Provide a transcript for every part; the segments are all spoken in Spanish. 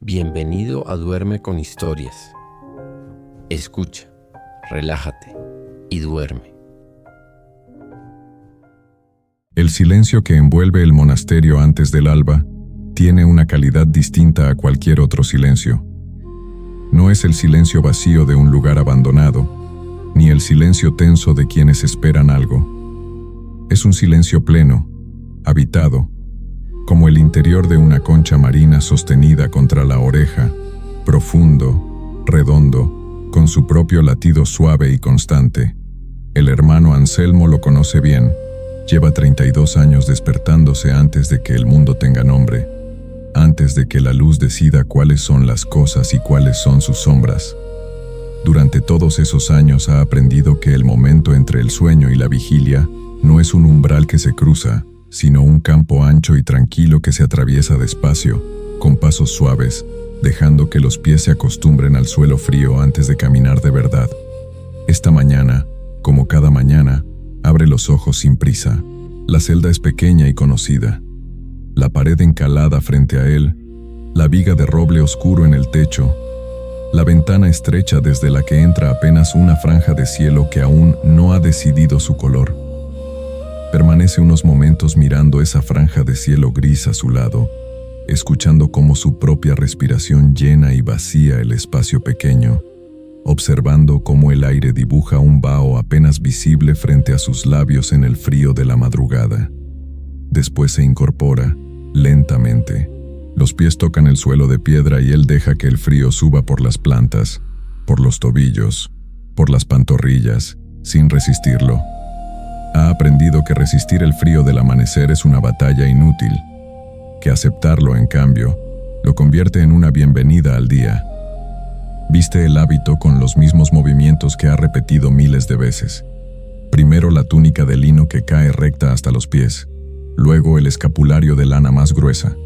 Bienvenido a Duerme con Historias. Escucha, relájate y duerme. El silencio que envuelve el monasterio antes del alba tiene una calidad distinta a cualquier otro silencio. No es el silencio vacío de un lugar abandonado, ni el silencio tenso de quienes esperan algo. Es un silencio pleno, habitado, como el interior de una concha marina sostenida contra la oreja, profundo, redondo, con su propio latido suave y constante. El hermano Anselmo lo conoce bien. Lleva 32 años despertándose antes de que el mundo tenga nombre, antes de que la luz decida cuáles son las cosas y cuáles son sus sombras. Durante todos esos años ha aprendido que el momento entre el sueño y la vigilia no es un umbral que se cruza, sino un campo ancho y tranquilo que se atraviesa despacio, con pasos suaves, dejando que los pies se acostumbren al suelo frío antes de caminar de verdad. Esta mañana, como cada mañana, abre los ojos sin prisa. La celda es pequeña y conocida. La pared encalada frente a él, la viga de roble oscuro en el techo, la ventana estrecha desde la que entra apenas una franja de cielo que aún no ha decidido su color. Permanece unos momentos mirando esa franja de cielo gris a su lado, escuchando cómo su propia respiración llena y vacía el espacio pequeño, observando cómo el aire dibuja un vaho apenas visible frente a sus labios en el frío de la madrugada. Después se incorpora, lentamente. Los pies tocan el suelo de piedra y él deja que el frío suba por las plantas, por los tobillos, por las pantorrillas, sin resistirlo. Ha aprendido que resistir el frío del amanecer es una batalla inútil, que aceptarlo, en cambio, lo convierte en una bienvenida al día. Viste el hábito con los mismos movimientos que ha repetido miles de veces. Primero la túnica de lino que cae recta hasta los pies, luego el escapulario de lana más gruesa,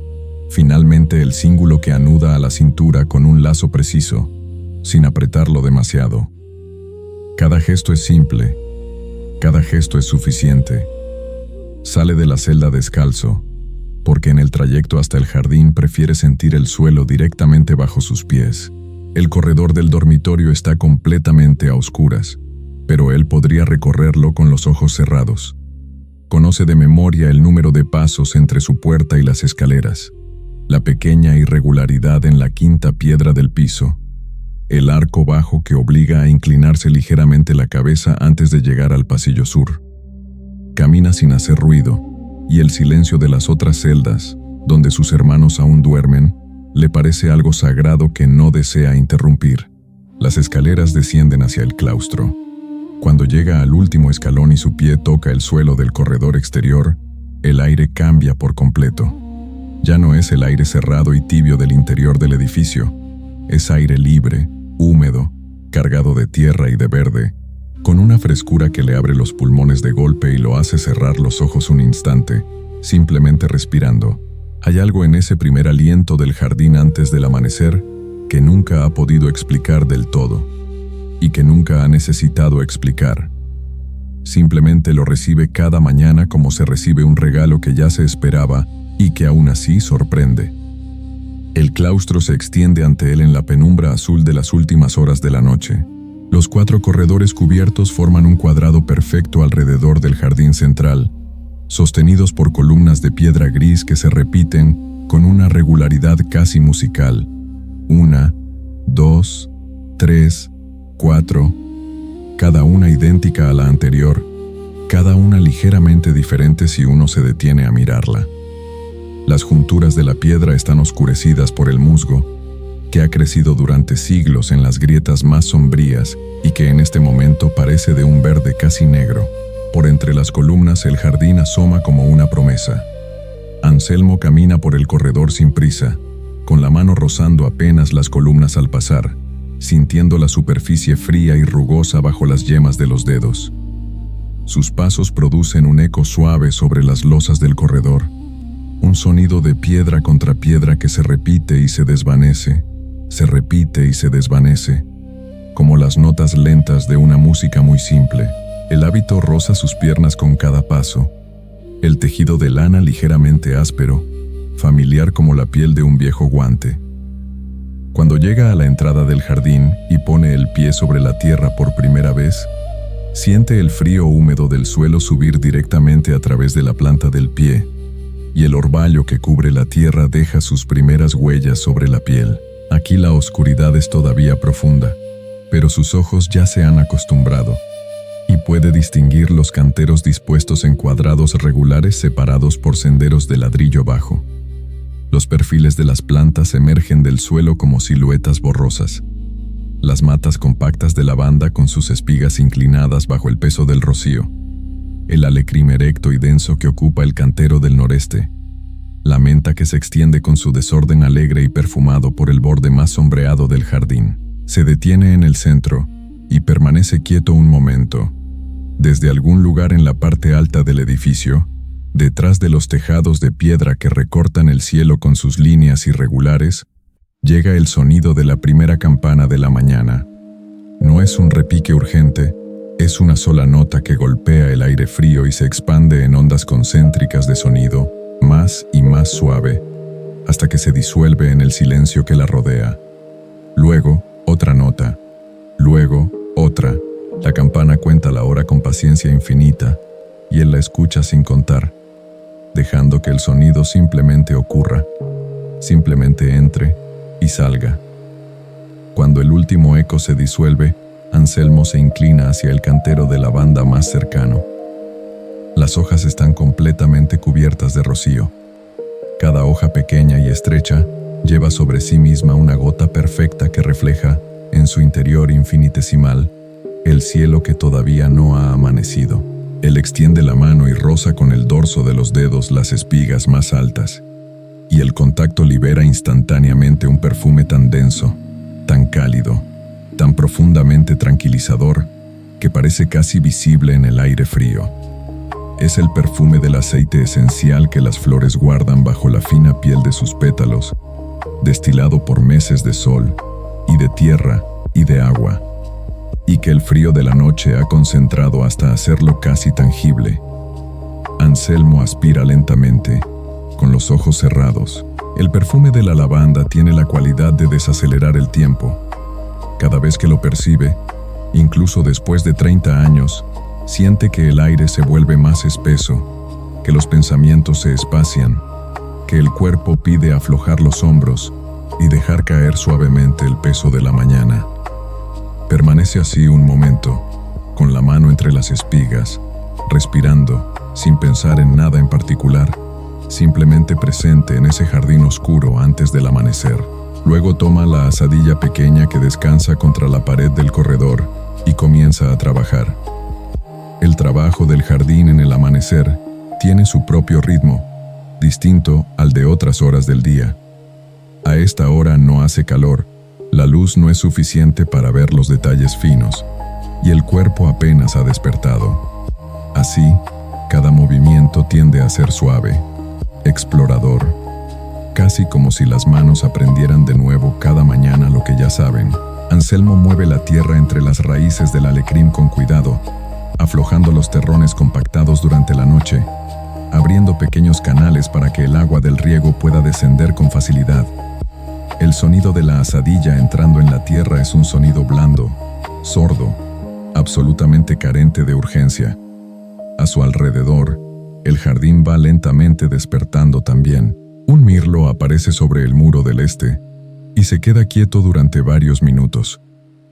finalmente el cíngulo que anuda a la cintura con un lazo preciso, sin apretarlo demasiado. Cada gesto es simple, cada gesto es suficiente. Sale de la celda descalzo, porque en el trayecto hasta el jardín prefiere sentir el suelo directamente bajo sus pies. El corredor del dormitorio está completamente a oscuras, pero él podría recorrerlo con los ojos cerrados. Conoce de memoria el número de pasos entre su puerta y las escaleras, la pequeña irregularidad en la quinta piedra del piso, el arco bajo que obliga a inclinarse ligeramente la cabeza antes de llegar al pasillo sur. Camina sin hacer ruido, y el silencio de las otras celdas, donde sus hermanos aún duermen, le parece algo sagrado que no desea interrumpir. Las escaleras descienden hacia el claustro. Cuando llega al último escalón y su pie toca el suelo del corredor exterior, el aire cambia por completo. Ya no es el aire cerrado y tibio del interior del edificio. Es aire libre, húmedo, cargado de tierra y de verde, con una frescura que le abre los pulmones de golpe y lo hace cerrar los ojos un instante, simplemente respirando. Hay algo en ese primer aliento del jardín antes del amanecer que nunca ha podido explicar del todo, y que nunca ha necesitado explicar. Simplemente lo recibe cada mañana como se recibe un regalo que ya se esperaba y que aún así sorprende. El claustro se extiende ante él en la penumbra azul de las últimas horas de la noche. Los 4 corredores cubiertos forman un cuadrado perfecto alrededor del jardín central, sostenidos por columnas de piedra gris que se repiten con una regularidad casi musical. 1, 2, 3, 4, cada una idéntica a la anterior, cada una ligeramente diferente si uno se detiene a mirarla. Las junturas de la piedra están oscurecidas por el musgo, que ha crecido durante siglos en las grietas más sombrías y que en este momento parece de un verde casi negro. Por entre las columnas el jardín asoma como una promesa. Anselmo camina por el corredor sin prisa, con la mano rozando apenas las columnas al pasar, sintiendo la superficie fría y rugosa bajo las yemas de los dedos. Sus pasos producen un eco suave sobre las losas del corredor, un sonido de piedra contra piedra que se repite y se desvanece, se repite y se desvanece, como las notas lentas de una música muy simple. El hábito roza sus piernas con cada paso, el tejido de lana ligeramente áspero, familiar como la piel de un viejo guante. Cuando llega a la entrada del jardín y pone el pie sobre la tierra por primera vez, siente el frío húmedo del suelo subir directamente a través de la planta del pie, y el orvallo que cubre la tierra deja sus primeras huellas sobre la piel. Aquí la oscuridad es todavía profunda, pero sus ojos ya se han acostumbrado, y puede distinguir los canteros dispuestos en cuadrados regulares separados por senderos de ladrillo bajo. Los perfiles de las plantas emergen del suelo como siluetas borrosas. Las matas compactas de lavanda con sus espigas inclinadas bajo el peso del rocío. El alecrim erecto y denso que ocupa el cantero del noreste. La menta que se extiende con su desorden alegre y perfumado por el borde más sombreado del jardín. Se detiene en el centro y permanece quieto un momento. Desde algún lugar en la parte alta del edificio, detrás de los tejados de piedra que recortan el cielo con sus líneas irregulares, llega el sonido de la primera campana de la mañana. No es un repique urgente, es una sola nota que golpea el aire frío y se expande en ondas concéntricas de sonido, más y más suave, hasta que se disuelve en el silencio que la rodea. Luego, otra nota. Luego, otra. La campana cuenta la hora con paciencia infinita, y él la escucha sin contar, dejando que el sonido simplemente ocurra, simplemente entre y salga. Cuando el último eco se disuelve, Anselmo se inclina hacia el cantero de lavanda más cercano. Las hojas están completamente cubiertas de rocío. Cada hoja pequeña y estrecha lleva sobre sí misma una gota perfecta que refleja, en su interior infinitesimal, el cielo que todavía no ha amanecido. Él extiende la mano y roza con el dorso de los dedos las espigas más altas, y el contacto libera instantáneamente un perfume tan denso, tan cálido, tan profundamente tranquilizador, que parece casi visible en el aire frío. Es el perfume del aceite esencial que las flores guardan bajo la fina piel de sus pétalos, destilado por meses de sol, y de tierra, y de agua, y que el frío de la noche ha concentrado hasta hacerlo casi tangible. Anselmo aspira lentamente, con los ojos cerrados. El perfume de la lavanda tiene la cualidad de desacelerar el tiempo. Cada vez que lo percibe, incluso después de 30 años, siente que el aire se vuelve más espeso, que los pensamientos se espacian, que el cuerpo pide aflojar los hombros y dejar caer suavemente el peso de la mañana. Permanece así un momento, con la mano entre las espigas, respirando, sin pensar en nada en particular, simplemente presente en ese jardín oscuro antes del amanecer. Luego toma la azadilla pequeña que descansa contra la pared del corredor y comienza a trabajar. El trabajo del jardín en el amanecer tiene su propio ritmo, distinto al de otras horas del día. A esta hora no hace calor, la luz no es suficiente para ver los detalles finos, y el cuerpo apenas ha despertado. Así, cada movimiento tiende a ser suave, explorador, casi como si las manos aprendieran de nuevo cada mañana lo que ya saben. Anselmo mueve la tierra entre las raíces del alecrim con cuidado, aflojando los terrones compactados durante la noche, abriendo pequeños canales para que el agua del riego pueda descender con facilidad. El sonido de la azadilla entrando en la tierra es un sonido blando, sordo, absolutamente carente de urgencia. A su alrededor, el jardín va lentamente despertando también. Un mirlo aparece sobre el muro del este y se queda quieto durante varios minutos,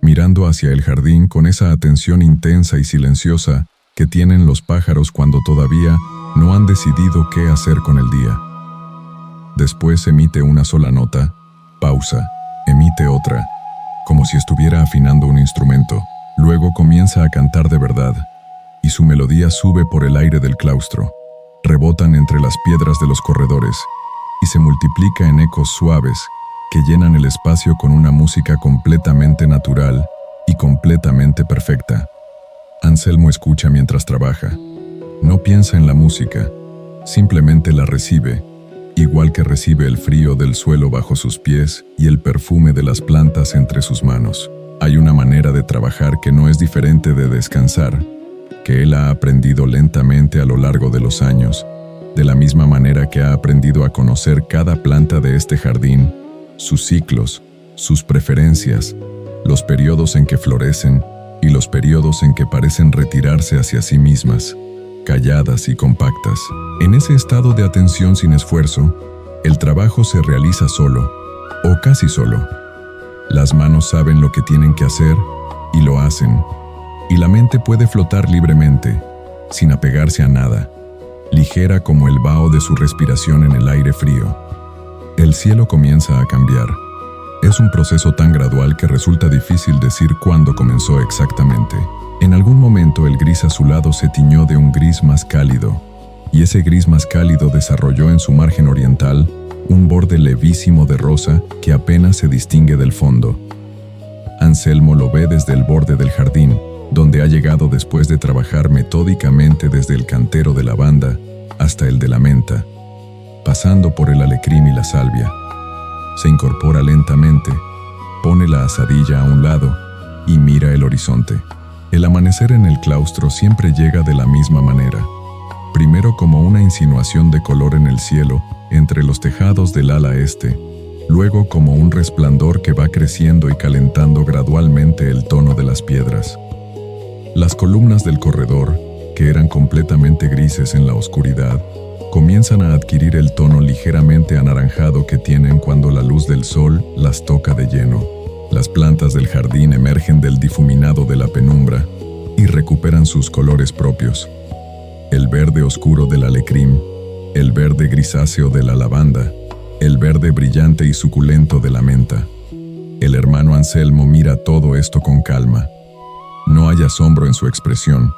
mirando hacia el jardín con esa atención intensa y silenciosa que tienen los pájaros cuando todavía no han decidido qué hacer con el día. Después emite una sola nota, pausa, emite otra, como si estuviera afinando un instrumento. Luego comienza a cantar de verdad, y su melodía sube por el aire del claustro, rebotan entre las piedras de los corredores, y se multiplica en ecos suaves que llenan el espacio con una música completamente natural y completamente perfecta. Anselmo escucha mientras trabaja. No piensa en la música, simplemente la recibe, igual que recibe el frío del suelo bajo sus pies y el perfume de las plantas entre sus manos. Hay una manera de trabajar que no es diferente de descansar, que él ha aprendido lentamente a lo largo de los años, de la misma manera que ha aprendido a conocer cada planta de este jardín, sus ciclos, sus preferencias, los periodos en que florecen y los periodos en que parecen retirarse hacia sí mismas, calladas y compactas. En ese estado de atención sin esfuerzo, el trabajo se realiza solo, o casi solo. Las manos saben lo que tienen que hacer y lo hacen, y la mente puede flotar libremente, sin apegarse a nada, ligera como el vaho de su respiración en el aire frío. El cielo comienza a cambiar. Es un proceso tan gradual que resulta difícil decir cuándo comenzó exactamente. En algún momento el gris azulado se tiñó de un gris más cálido, y ese gris más cálido desarrolló en su margen oriental un borde levísimo de rosa que apenas se distingue del fondo. Anselmo lo ve desde el borde del jardín, donde ha llegado después de trabajar metódicamente desde el cantero de lavanda hasta el de la menta, pasando por el alecrim y la salvia. Se incorpora lentamente, pone la asadilla a un lado y mira el horizonte. El amanecer en el claustro siempre llega de la misma manera, primero como una insinuación de color en el cielo entre los tejados del ala este, luego como un resplandor que va creciendo y calentando gradualmente el tono de las piedras. Las columnas del corredor, que eran completamente grises en la oscuridad, comienzan a adquirir el tono ligeramente anaranjado que tienen cuando la luz del sol las toca de lleno. Las plantas del jardín emergen del difuminado de la penumbra y recuperan sus colores propios. El verde oscuro del alecrim, el verde grisáceo de la lavanda, el verde brillante y suculento de la menta. El hermano Anselmo mira todo esto con calma. No hay asombro en su expresión,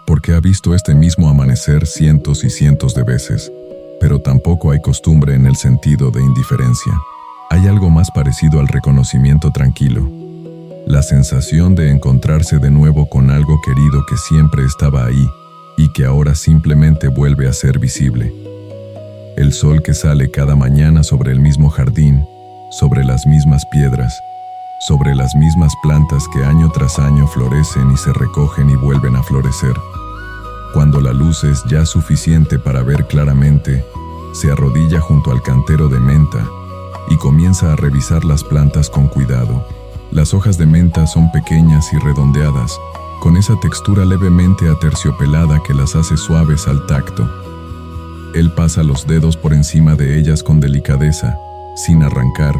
porque ha visto este mismo amanecer cientos y cientos de veces, pero tampoco hay costumbre en el sentido de indiferencia. Hay algo más parecido al reconocimiento tranquilo, la sensación de encontrarse de nuevo con algo querido que siempre estaba ahí y que ahora simplemente vuelve a ser visible. El sol que sale cada mañana sobre el mismo jardín, sobre las mismas piedras, sobre las mismas plantas que año tras año florecen y se recogen y vuelven a florecer. Cuando la luz es ya suficiente para ver claramente, se arrodilla junto al cantero de menta y comienza a revisar las plantas con cuidado. Las hojas de menta son pequeñas y redondeadas, con esa textura levemente aterciopelada que las hace suaves al tacto. Él pasa los dedos por encima de ellas con delicadeza, sin arrancar,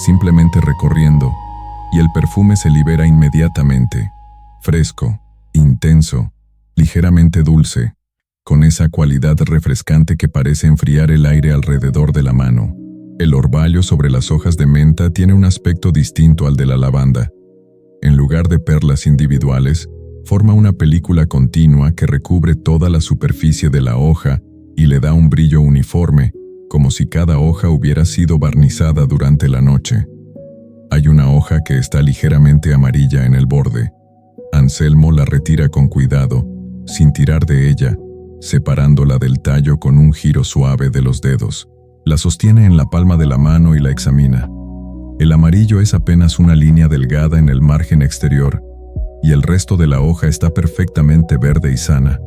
simplemente recorriendo, y el perfume se libera inmediatamente, fresco, intenso, ligeramente dulce, con esa cualidad refrescante que parece enfriar el aire alrededor de la mano. El orvallo sobre las hojas de menta tiene un aspecto distinto al de la lavanda. En lugar de perlas individuales, forma una película continua que recubre toda la superficie de la hoja y le da un brillo uniforme, como si cada hoja hubiera sido barnizada durante la noche. Hay una hoja que está ligeramente amarilla en el borde. Anselmo la retira con cuidado, sin tirar de ella, separándola del tallo con un giro suave de los dedos. La sostiene en la palma de la mano y la examina. El amarillo es apenas una línea delgada en el margen exterior, y el resto de la hoja está perfectamente verde y sana.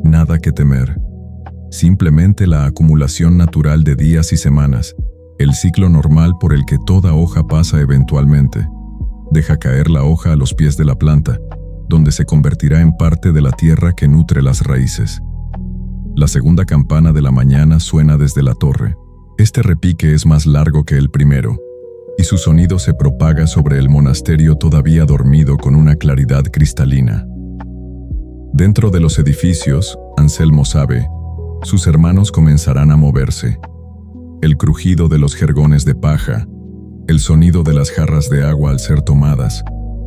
Nada que temer. Simplemente la acumulación natural de días y semanas, el ciclo normal por el que toda hoja pasa eventualmente. Deja caer la hoja a los pies de la planta, donde se convertirá en parte de la tierra que nutre las raíces. La segunda campana de la mañana suena desde la torre. Este repique es más largo que el primero, y su sonido se propaga sobre el monasterio todavía dormido con una claridad cristalina. Dentro de los edificios, Anselmo sabe, sus hermanos comenzarán a moverse. El crujido de los jergones de paja, el sonido de las jarras de agua al ser tomadas,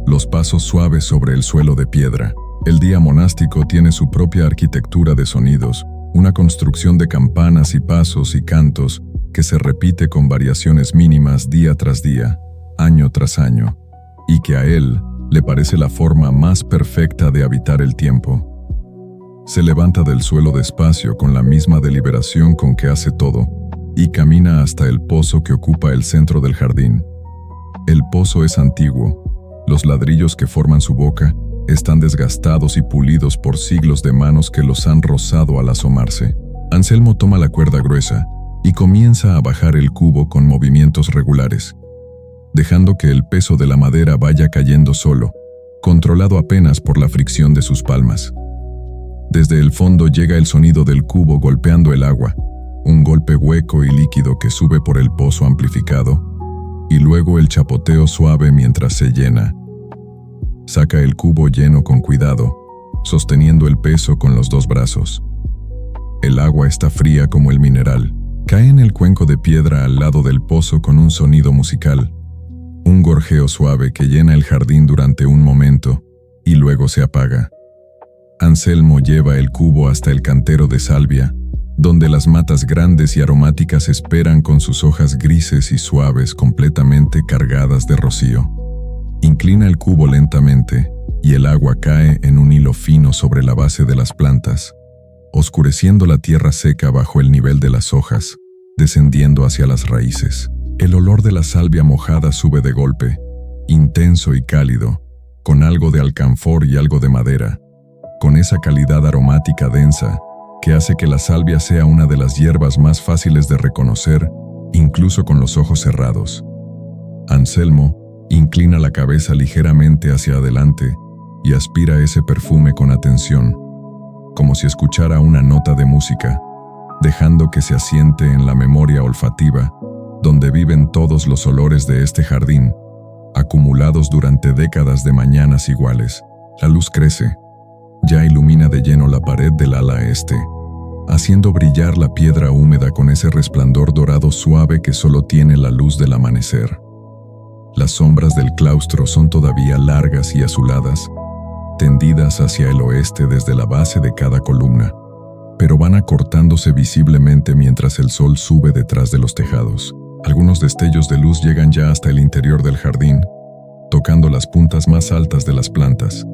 los pasos suaves sobre el suelo de piedra. El día monástico tiene su propia arquitectura de sonidos, una construcción de campanas y pasos y cantos que se repite con variaciones mínimas día tras día, año tras año, y que a él le parece la forma más perfecta de habitar el tiempo. Se levanta del suelo despacio con la misma deliberación con que hace todo, y camina hasta el pozo que ocupa el centro del jardín. El pozo es antiguo. Los ladrillos que forman su boca están desgastados y pulidos por siglos de manos que los han rozado al asomarse. Anselmo toma la cuerda gruesa y comienza a bajar el cubo con movimientos regulares. dejando que el peso de la madera vaya cayendo solo, controlado apenas por la fricción de sus palmas. Desde el fondo llega el sonido del cubo golpeando el agua, un golpe hueco y líquido que sube por el pozo amplificado, y luego el chapoteo suave mientras se llena. Saca el cubo lleno con cuidado, sosteniendo el peso con los dos brazos. El agua está fría como el mineral. Cae en el cuenco de piedra al lado del pozo con un sonido musical, un gorjeo suave que llena el jardín durante un momento y luego se apaga. Anselmo lleva el cubo hasta el cantero de salvia, donde las matas grandes y aromáticas esperan con sus hojas grises y suaves completamente cargadas de rocío. Inclina el cubo lentamente y el agua cae en un hilo fino sobre la base de las plantas, oscureciendo la tierra seca bajo el nivel de las hojas, descendiendo hacia las raíces. El olor de la salvia mojada sube de golpe, intenso y cálido, con algo de alcanfor y algo de madera, con esa calidad aromática densa que hace que la salvia sea una de las hierbas más fáciles de reconocer, incluso con los ojos cerrados. Anselmo inclina la cabeza ligeramente hacia adelante y aspira ese perfume con atención, como si escuchara una nota de música, dejando que se asiente en la memoria olfativa, donde viven todos los olores de este jardín, acumulados durante décadas de mañanas iguales. La luz crece, ya ilumina de lleno la pared del ala este, haciendo brillar la piedra húmeda con ese resplandor dorado suave que solo tiene la luz del amanecer. Las sombras del claustro son todavía largas y azuladas, tendidas hacia el oeste desde la base de cada columna, pero van acortándose visiblemente mientras el sol sube detrás de los tejados. Algunos destellos de luz llegan ya hasta el interior del jardín, tocando las puntas más altas de las plantas,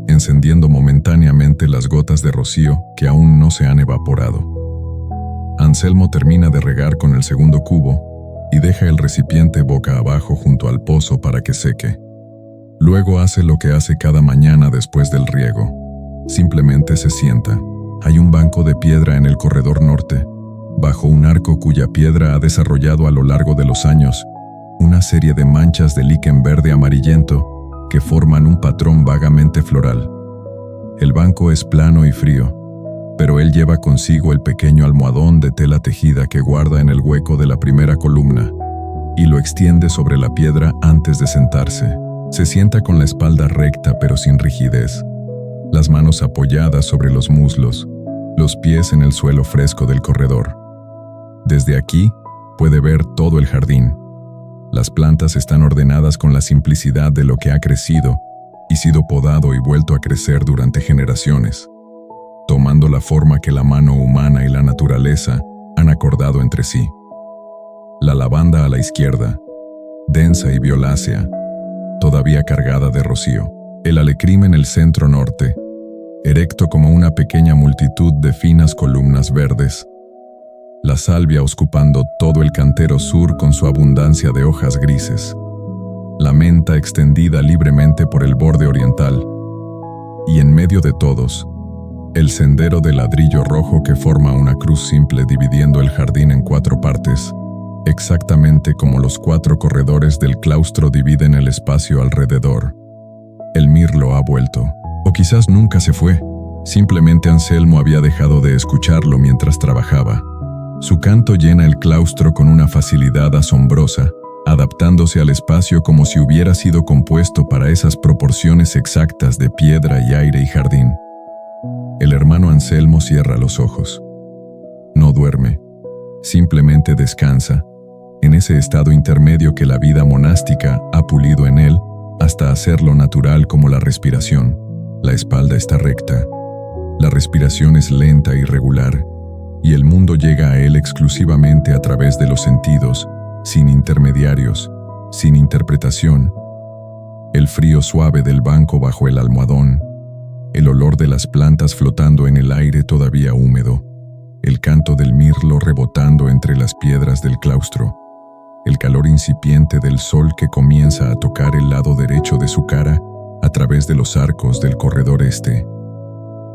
encendiendo momentáneamente las gotas de rocío que aún no se han evaporado. Anselmo termina de regar con el segundo cubo y deja el recipiente boca abajo junto al pozo para que seque. Luego hace lo que hace cada mañana después del riego. Simplemente se sienta. Hay un banco de piedra en el corredor norte, bajo un arco cuya piedra ha desarrollado a lo largo de los años una serie de manchas de líquen verde amarillento que forman un patrón vagamente floral. El banco es plano y frío, pero él lleva consigo el pequeño almohadón de tela tejida que guarda en el hueco de la primera columna y lo extiende sobre la piedra antes de sentarse. Se sienta con la espalda recta pero sin rigidez, las manos apoyadas sobre los muslos, los pies en el suelo fresco del corredor. Desde aquí puede ver todo el jardín. Las plantas están ordenadas con la simplicidad de lo que ha crecido y sido podado y vuelto a crecer durante generaciones, tomando la forma que la mano humana y la naturaleza han acordado entre sí. La lavanda a la izquierda, densa y violácea, todavía cargada de rocío. El alecrim en el centro norte, erecto como una pequeña multitud de finas columnas verdes. La salvia ocupando todo el cantero sur con su abundancia de hojas grises. La menta extendida libremente por el borde oriental. Y en medio de todos, el sendero de ladrillo rojo que forma una cruz simple dividiendo el jardín en 4 partes, exactamente como los 4 corredores del claustro dividen el espacio alrededor. El mirlo ha vuelto, o quizás nunca se fue. Simplemente Anselmo había dejado de escucharlo mientras trabajaba. Su canto llena el claustro con una facilidad asombrosa, adaptándose al espacio como si hubiera sido compuesto para esas proporciones exactas de piedra y aire y jardín. El hermano Anselmo cierra los ojos. No duerme, simplemente descansa, en ese estado intermedio que la vida monástica ha pulido en él hasta hacerlo natural como la respiración. La espalda está recta, la respiración es lenta y regular, y el mundo llega a él exclusivamente a través de los sentidos, sin intermediarios, sin interpretación. El frío suave del banco bajo el almohadón, el olor de las plantas flotando en el aire todavía húmedo, el canto del mirlo rebotando entre las piedras del claustro, el calor incipiente del sol que comienza a tocar el lado derecho de su cara a través de los arcos del corredor este.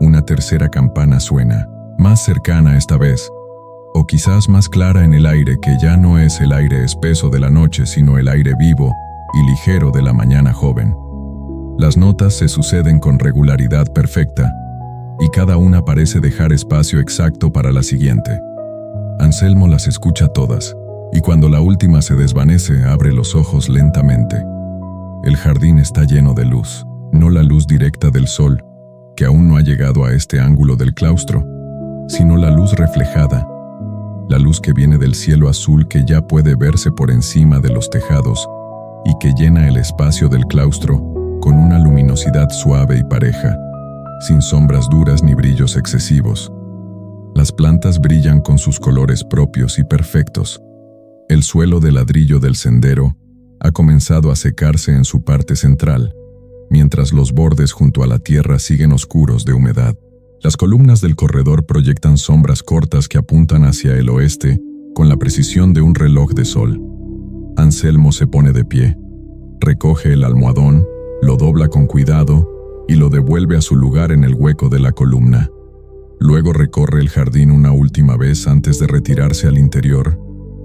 Una tercera campana suena, más cercana esta vez, o quizás más clara en el aire que ya no es el aire espeso de la noche, sino el aire vivo y ligero de la mañana joven. Las notas se suceden con regularidad perfecta, y cada una parece dejar espacio exacto para la siguiente. Anselmo las escucha todas, y cuando la última se desvanece, abre los ojos lentamente. El jardín está lleno de luz, no la luz directa del sol, que aún no ha llegado a este ángulo del claustro, sino la luz reflejada, la luz que viene del cielo azul que ya puede verse por encima de los tejados y que llena el espacio del claustro con una luminosidad suave y pareja, sin sombras duras ni brillos excesivos. Las plantas brillan con sus colores propios y perfectos. El suelo de ladrillo del sendero ha comenzado a secarse en su parte central, mientras los bordes junto a la tierra siguen oscuros de humedad. Las columnas del corredor proyectan sombras cortas que apuntan hacia el oeste con la precisión de un reloj de sol. Anselmo se pone de pie, recoge el almohadón, lo dobla con cuidado y lo devuelve a su lugar en el hueco de la columna. Luego recorre el jardín una última vez antes de retirarse al interior,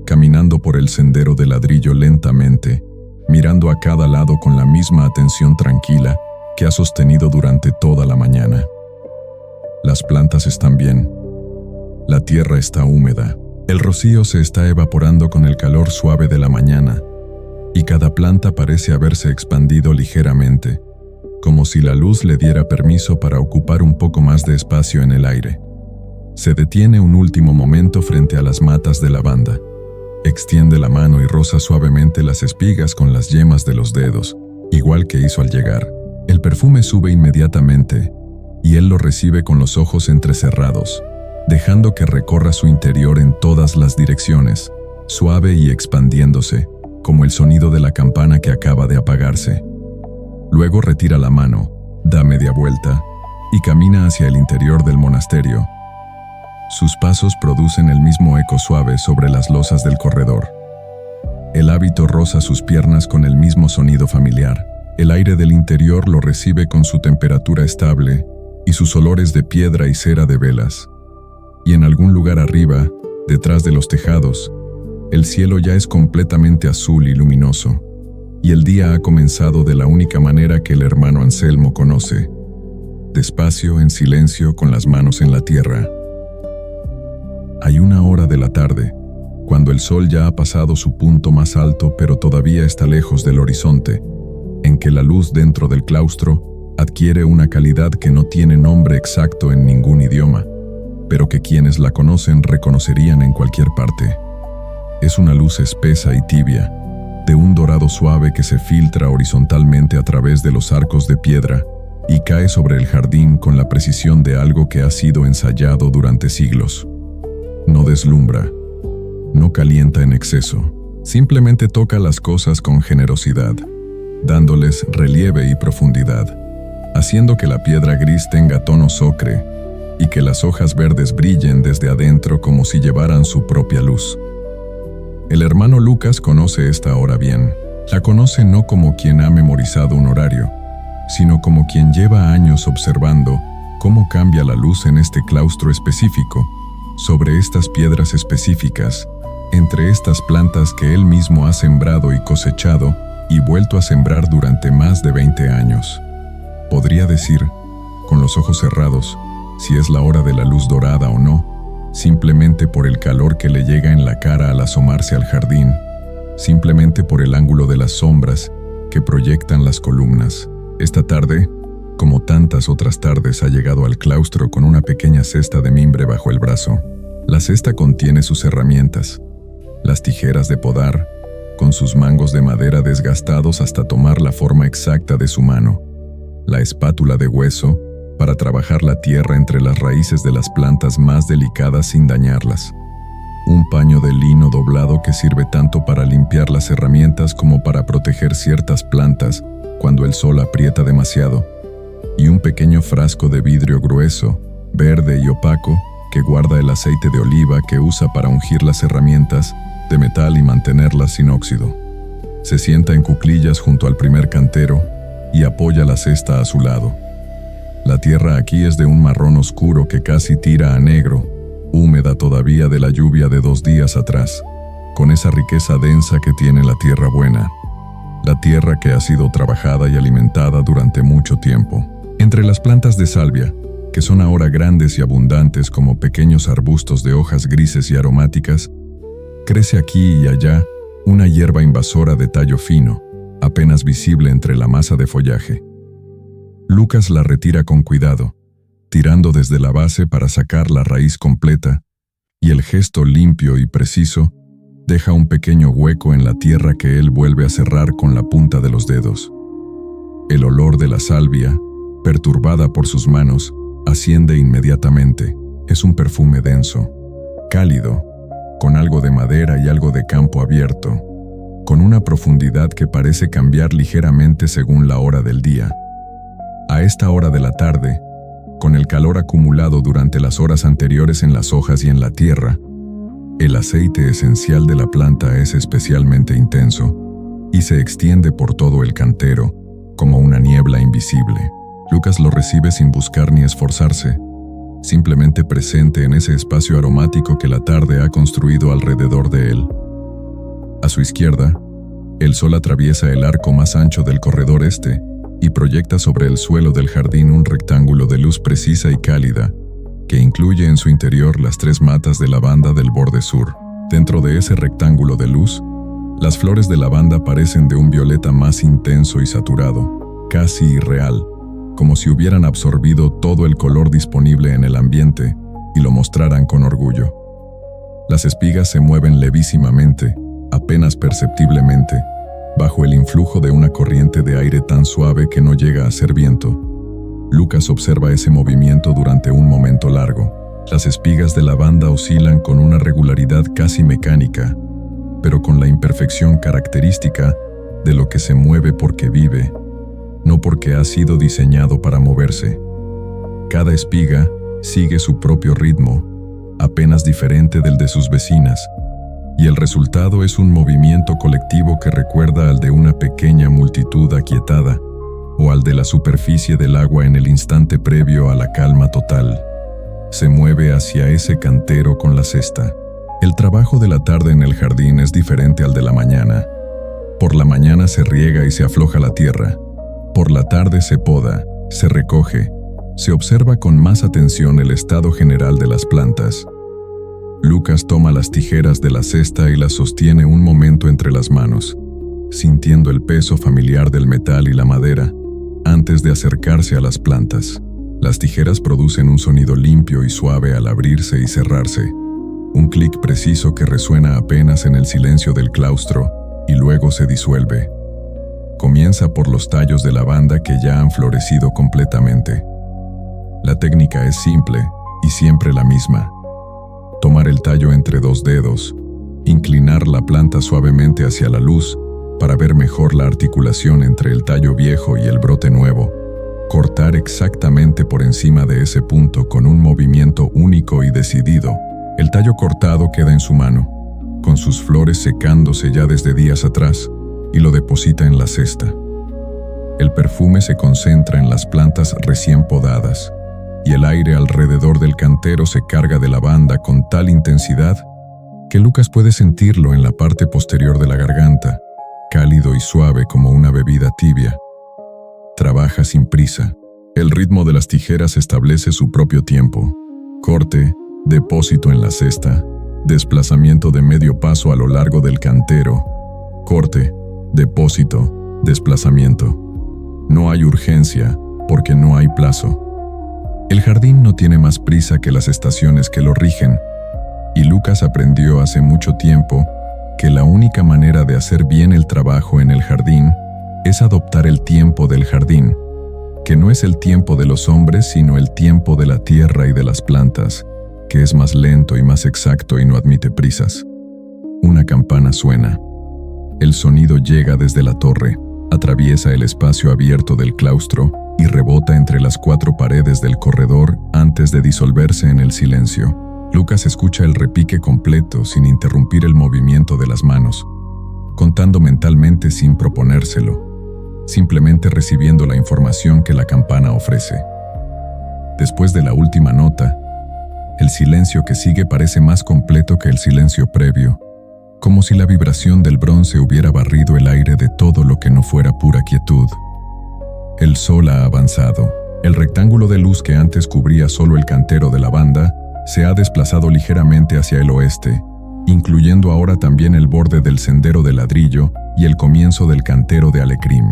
caminando por el sendero de ladrillo lentamente, mirando a cada lado con la misma atención tranquila que ha sostenido durante toda la mañana. Las plantas están bien. La tierra está húmeda. El rocío se está evaporando con el calor suave de la mañana, y cada planta parece haberse expandido ligeramente, como si la luz le diera permiso para ocupar un poco más de espacio en el aire. Se detiene un último momento frente a las matas de lavanda. Extiende la mano y roza suavemente las espigas con las yemas de los dedos, igual que hizo al llegar. El perfume sube inmediatamente, y él lo recibe con los ojos entrecerrados, dejando que recorra su interior en todas las direcciones, suave y expandiéndose, como el sonido de la campana que acaba de apagarse. Luego retira la mano, da media vuelta, y camina hacia el interior del monasterio. Sus pasos producen el mismo eco suave sobre las losas del corredor. El hábito roza sus piernas con el mismo sonido familiar. El aire del interior lo recibe con su temperatura estable y sus olores de piedra y cera de velas. Y en algún lugar arriba, detrás de los tejados, el cielo ya es completamente azul y luminoso, y el día ha comenzado de la única manera que el hermano Anselmo conoce, despacio, en silencio, con las manos en la tierra. Hay una hora de la tarde, cuando el sol ya ha pasado su punto más alto pero todavía está lejos del horizonte, en que la luz dentro del claustro adquiere una calidad que no tiene nombre exacto en ningún idioma, pero que quienes la conocen reconocerían en cualquier parte. Es una luz espesa y tibia, de un dorado suave que se filtra horizontalmente a través de los arcos de piedra y cae sobre el jardín con la precisión de algo que ha sido ensayado durante siglos. No deslumbra, no calienta en exceso, simplemente toca las cosas con generosidad, dándoles relieve y profundidad, haciendo que la piedra gris tenga tonos ocre y que las hojas verdes brillen desde adentro como si llevaran su propia luz. El hermano Lucas conoce esta hora bien. La conoce no como quien ha memorizado un horario, sino como quien lleva años observando cómo cambia la luz en este claustro específico, sobre estas piedras específicas, entre estas plantas que él mismo ha sembrado y cosechado y vuelto a sembrar durante más de 20 años. Podría decir, con los ojos cerrados, si es la hora de la luz dorada o no, simplemente por el calor que le llega en la cara al asomarse al jardín, simplemente por el ángulo de las sombras que proyectan las columnas. Esta tarde, como tantas otras tardes, ha llegado al claustro con una pequeña cesta de mimbre bajo el brazo. La cesta contiene sus herramientas, las tijeras de podar, con sus mangos de madera desgastados hasta tomar la forma exacta de su mano, la espátula de hueso, para trabajar la tierra entre las raíces de las plantas más delicadas sin dañarlas, un paño de lino doblado que sirve tanto para limpiar las herramientas como para proteger ciertas plantas cuando el sol aprieta demasiado, y un pequeño frasco de vidrio grueso, verde y opaco, que guarda el aceite de oliva que usa para ungir las herramientas de metal y mantenerlas sin óxido. Se sienta en cuclillas junto al primer cantero y apoya la cesta a su lado. La tierra aquí es de un marrón oscuro que casi tira a negro, húmeda todavía de la lluvia de 2 días atrás, con esa riqueza densa que tiene la tierra buena. la tierra que ha sido trabajada y alimentada durante mucho tiempo. Entre las plantas de salvia, que son ahora grandes y abundantes como pequeños arbustos de hojas grises y aromáticas, crece aquí y allá una hierba invasora de tallo fino, apenas visible entre la masa de follaje. Lucas la retira con cuidado, tirando desde la base para sacar la raíz completa, y el gesto limpio y preciso deja un pequeño hueco en la tierra que él vuelve a cerrar con la punta de los dedos. El olor de la salvia, perturbada por sus manos, asciende inmediatamente. Es un perfume denso, cálido, con algo de madera y algo de campo abierto, con una profundidad que parece cambiar ligeramente según la hora del día. A esta hora de la tarde, con el calor acumulado durante las horas anteriores en las hojas y en la tierra, el aceite esencial de la planta es especialmente intenso y se extiende por todo el cantero como una niebla invisible. Lucas lo recibe sin buscar ni esforzarse, simplemente presente en ese espacio aromático que la tarde ha construido alrededor de él. A su izquierda, el sol atraviesa el arco más ancho del corredor este y proyecta sobre el suelo del jardín un rectángulo de luz precisa y cálida, que incluye en su interior las 3 matas de lavanda del borde sur. Dentro de ese rectángulo de luz, las flores de lavanda parecen de un violeta más intenso y saturado, casi irreal, como si hubieran absorbido todo el color disponible en el ambiente y lo mostraran con orgullo. Las espigas se mueven levísimamente, apenas perceptiblemente, bajo el influjo de una corriente de aire tan suave que no llega a ser viento. Lucas observa ese movimiento durante un momento largo. Las espigas de lavanda oscilan con una regularidad casi mecánica, pero con la imperfección característica de lo que se mueve porque vive, no porque ha sido diseñado para moverse. Cada espiga sigue su propio ritmo, apenas diferente del de sus vecinas, y el resultado es un movimiento colectivo que recuerda al de una pequeña multitud aquietada, o al de la superficie del agua en el instante previo a la calma total. Se mueve hacia ese cantero con la cesta. El trabajo de la tarde en el jardín es diferente al de la mañana. Por la mañana se riega y se afloja la tierra. Por la tarde se poda, se recoge, se observa con más atención el estado general de las plantas. Lucas toma las tijeras de la cesta y las sostiene un momento entre las manos, sintiendo el peso familiar del metal y la madera, antes de acercarse a las plantas. Las tijeras producen un sonido limpio y suave al abrirse y cerrarse, un clic preciso que resuena apenas en el silencio del claustro y luego se disuelve. Comienza por los tallos de lavanda que ya han florecido completamente. La técnica es simple y siempre la misma. Tomar el tallo entre 2 dedos, inclinar la planta suavemente hacia la luz para ver mejor la articulación entre el tallo viejo y el brote nuevo, cortar exactamente por encima de ese punto con un movimiento único y decidido. El tallo cortado queda en su mano, con sus flores secándose ya desde días atrás, y lo deposita en la cesta. El perfume se concentra en las plantas recién podadas, y el aire alrededor del cantero se carga de lavanda con tal intensidad que Lucas puede sentirlo en la parte posterior de la garganta, cálido y suave como una bebida tibia. Trabaja sin prisa. El ritmo de las tijeras establece su propio tiempo. Corte, depósito en la cesta, desplazamiento de medio paso a lo largo del cantero, corte, depósito, desplazamiento. No hay urgencia, porque no hay plazo. El jardín no tiene más prisa que las estaciones que lo rigen, y Lucas aprendió hace mucho tiempo que la única manera de hacer bien el trabajo en el jardín es adoptar el tiempo del jardín, que no es el tiempo de los hombres, sino el tiempo de la tierra y de las plantas, que es más lento y más exacto y no admite prisas. Una campana suena. El sonido llega desde la torre, atraviesa el espacio abierto del claustro y rebota entre las 4 paredes del corredor antes de disolverse en el silencio. Lucas escucha el repique completo sin interrumpir el movimiento de las manos, contando mentalmente sin proponérselo, simplemente recibiendo la información que la campana ofrece. Después de la última nota, el silencio que sigue parece más completo que el silencio previo. como si la vibración del bronce hubiera barrido el aire de todo lo que no fuera pura quietud. El sol ha avanzado. El rectángulo de luz que antes cubría solo el cantero de lavanda se ha desplazado ligeramente hacia el oeste, incluyendo ahora también el borde del sendero de ladrillo y el comienzo del cantero de alecrim.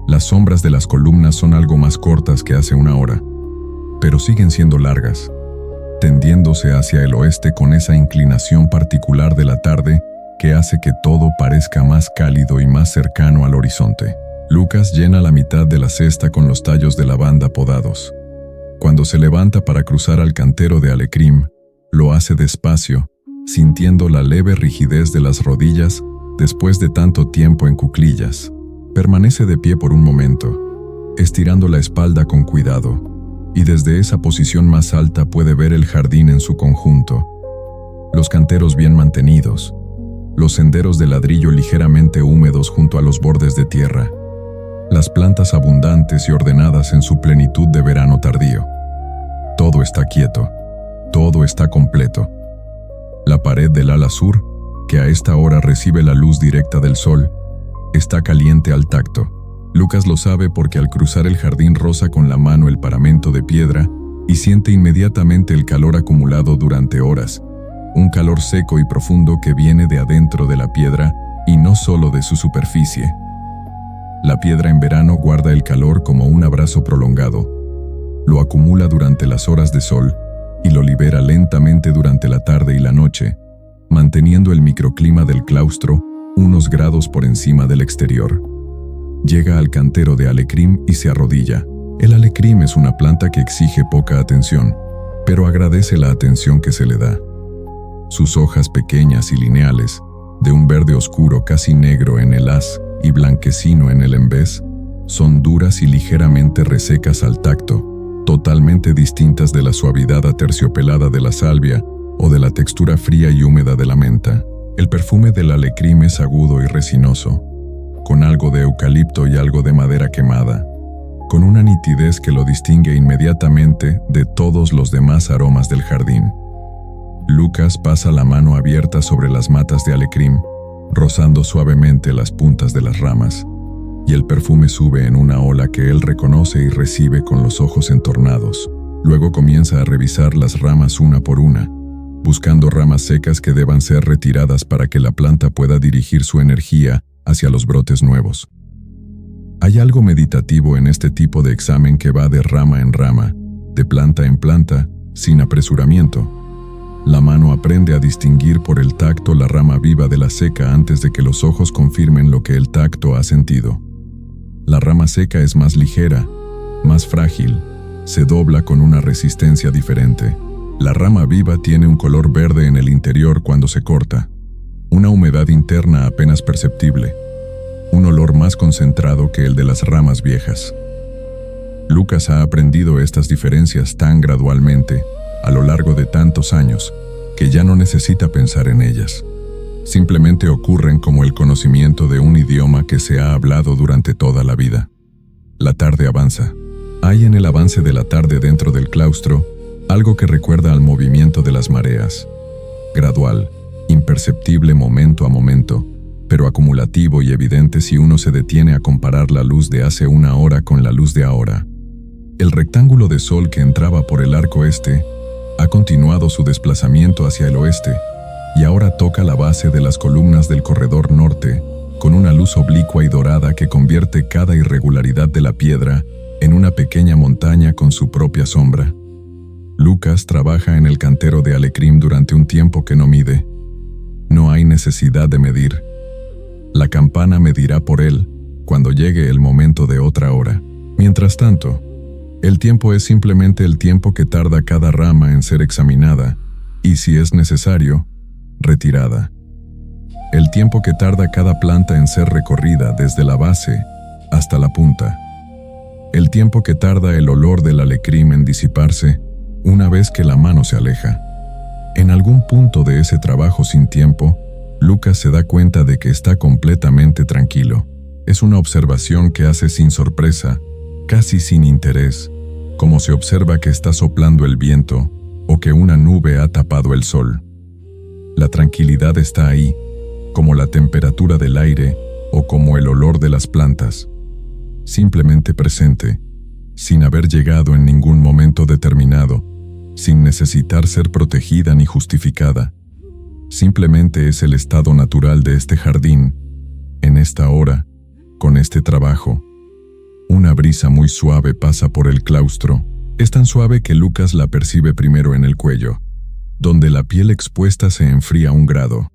Las sombras de las columnas son algo más cortas que hace una hora, pero siguen siendo largas, tendiéndose hacia el oeste con esa inclinación particular de la tarde que hace que todo parezca más cálido y más cercano al horizonte. Lucas llena la mitad de la cesta con los tallos de lavanda podados. Cuando se levanta para cruzar al cantero de alecrim, lo hace despacio, sintiendo la leve rigidez de las rodillas después de tanto tiempo en cuclillas. Permanece de pie por un momento, estirando la espalda con cuidado, y desde esa posición más alta puede ver el jardín en su conjunto. Los canteros bien mantenidos, los senderos de ladrillo ligeramente húmedos junto a los bordes de tierra, las plantas abundantes y ordenadas en su plenitud de verano tardío. Todo está quieto, todo está completo. La pared del ala sur, que a esta hora recibe la luz directa del sol, está caliente al tacto. Lucas lo sabe porque al cruzar el jardín roza con la mano el paramento de piedra y siente inmediatamente el calor acumulado durante horas, un calor seco y profundo que viene de adentro de la piedra y no solo de su superficie. La piedra en verano guarda el calor como un abrazo prolongado, lo acumula durante las horas de sol y lo libera lentamente durante la tarde y la noche, manteniendo el microclima del claustro unos grados por encima del exterior. Llega al cantero de alecrim y se arrodilla. El alecrim es una planta que exige poca atención, pero agradece la atención que se le da. Sus hojas pequeñas y lineales, de un verde oscuro casi negro en el haz y blanquecino en el embés, son duras y ligeramente resecas al tacto, totalmente distintas de la suavidad aterciopelada de la salvia o de la textura fría y húmeda de la menta. El perfume del alecrim es agudo y resinoso, con algo de eucalipto y algo de madera quemada, con una nitidez que lo distingue inmediatamente de todos los demás aromas del jardín. Lucas pasa la mano abierta sobre las matas de alecrim, rozando suavemente las puntas de las ramas, y el perfume sube en una ola que él reconoce y recibe con los ojos entornados. Luego comienza a revisar las ramas una por una, buscando ramas secas que deban ser retiradas para que la planta pueda dirigir su energía hacia los brotes nuevos. Hay algo meditativo en este tipo de examen que va de rama en rama, de planta en planta, sin apresuramiento. La mano aprende a distinguir por el tacto la rama viva de la seca antes de que los ojos confirmen lo que el tacto ha sentido. La rama seca es más ligera, más frágil, se dobla con una resistencia diferente. La rama viva tiene un color verde en el interior cuando se corta, una humedad interna apenas perceptible, un olor más concentrado que el de las ramas viejas. Lucas ha aprendido estas diferencias tan gradualmente, a lo largo de tantos años, que ya no necesita pensar en ellas. Simplemente ocurren como el conocimiento de un idioma que se ha hablado durante toda la vida. La tarde avanza. Hay en el avance de la tarde dentro del claustro algo que recuerda al movimiento de las mareas. Gradual, imperceptible momento a momento, pero acumulativo y evidente si uno se detiene a comparar la luz de hace una hora con la luz de ahora. El rectángulo de sol que entraba por el arco este ha continuado su desplazamiento hacia el oeste y ahora toca la base de las columnas del corredor norte con una luz oblicua y dorada que convierte cada irregularidad de la piedra en una pequeña montaña con su propia sombra. Lucas trabaja en el cantero de alecrim durante un tiempo que no mide. No hay necesidad de medir. La campana medirá por él cuando llegue el momento de otra hora. Mientras tanto, el tiempo es simplemente el tiempo que tarda cada rama en ser examinada y, si es necesario, retirada. El tiempo que tarda cada planta en ser recorrida desde la base hasta la punta. El tiempo que tarda el olor del alecrim en disiparse una vez que la mano se aleja. En algún punto de ese trabajo sin tiempo, Lucas se da cuenta de que está completamente tranquilo. Es una observación que hace sin sorpresa, casi sin interés, como se observa que está soplando el viento o que una nube ha tapado el sol. La tranquilidad está ahí, como la temperatura del aire o como el olor de las plantas. Simplemente presente, sin haber llegado en ningún momento determinado, sin necesitar ser protegida ni justificada. Simplemente es el estado natural de este jardín, en esta hora, con este trabajo. Una brisa muy suave pasa por el claustro. Es tan suave que Lucas la percibe primero en el cuello, donde la piel expuesta se enfría 1 grado,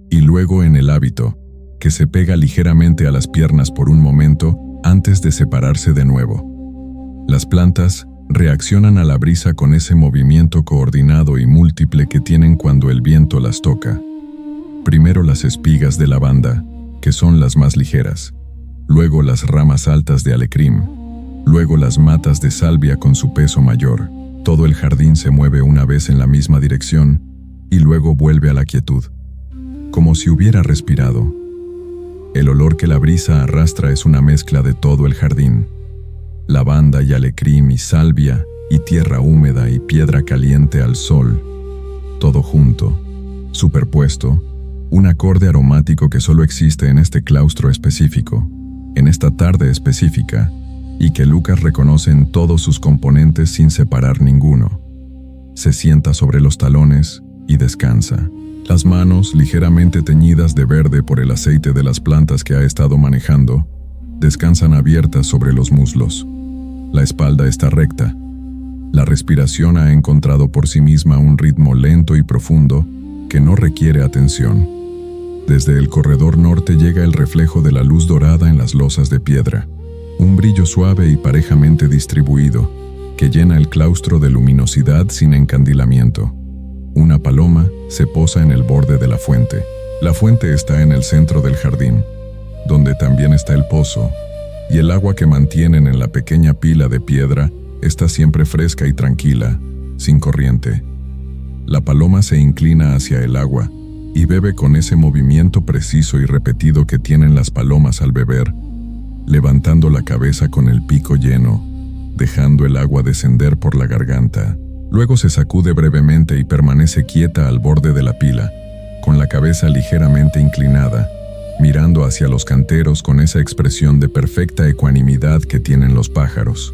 y luego en el hábito, que se pega ligeramente a las piernas por un momento antes de separarse de nuevo. Las plantas reaccionan a la brisa con ese movimiento coordinado y múltiple que tienen cuando el viento las toca. Primero las espigas de lavanda, que son las más ligeras, luego las ramas altas de alecrim, luego las matas de salvia con su peso mayor. Todo el jardín se mueve una vez en la misma dirección y luego vuelve a la quietud, como si hubiera respirado. El olor que la brisa arrastra es una mezcla de todo el jardín: lavanda y alecrim y salvia y tierra húmeda y piedra caliente al sol, todo junto, superpuesto, un acorde aromático que solo existe en este claustro específico, en esta tarde específica, y que Lucas reconoce en todos sus componentes sin separar ninguno. Se sienta sobre los talones y descansa. Las manos, ligeramente teñidas de verde por el aceite de las plantas que ha estado manejando, descansan abiertas sobre los muslos. La espalda está recta. La respiración ha encontrado por sí misma un ritmo lento y profundo que no requiere atención. Desde el corredor norte llega el reflejo de la luz dorada en las losas de piedra, un brillo suave y parejamente distribuido que llena el claustro de luminosidad sin encandilamiento. Una paloma se posa en el borde de la fuente. La fuente está en el centro del jardín, donde también está el pozo, y el agua que mantienen en la pequeña pila de piedra está siempre fresca y tranquila, sin corriente. La paloma se inclina hacia el agua y bebe con ese movimiento preciso y repetido que tienen las palomas al beber, levantando la cabeza con el pico lleno, dejando el agua descender por la garganta. Luego se sacude brevemente y permanece quieta al borde de la pila, con la cabeza ligeramente inclinada, mirando hacia los canteros con esa expresión de perfecta ecuanimidad que tienen los pájaros.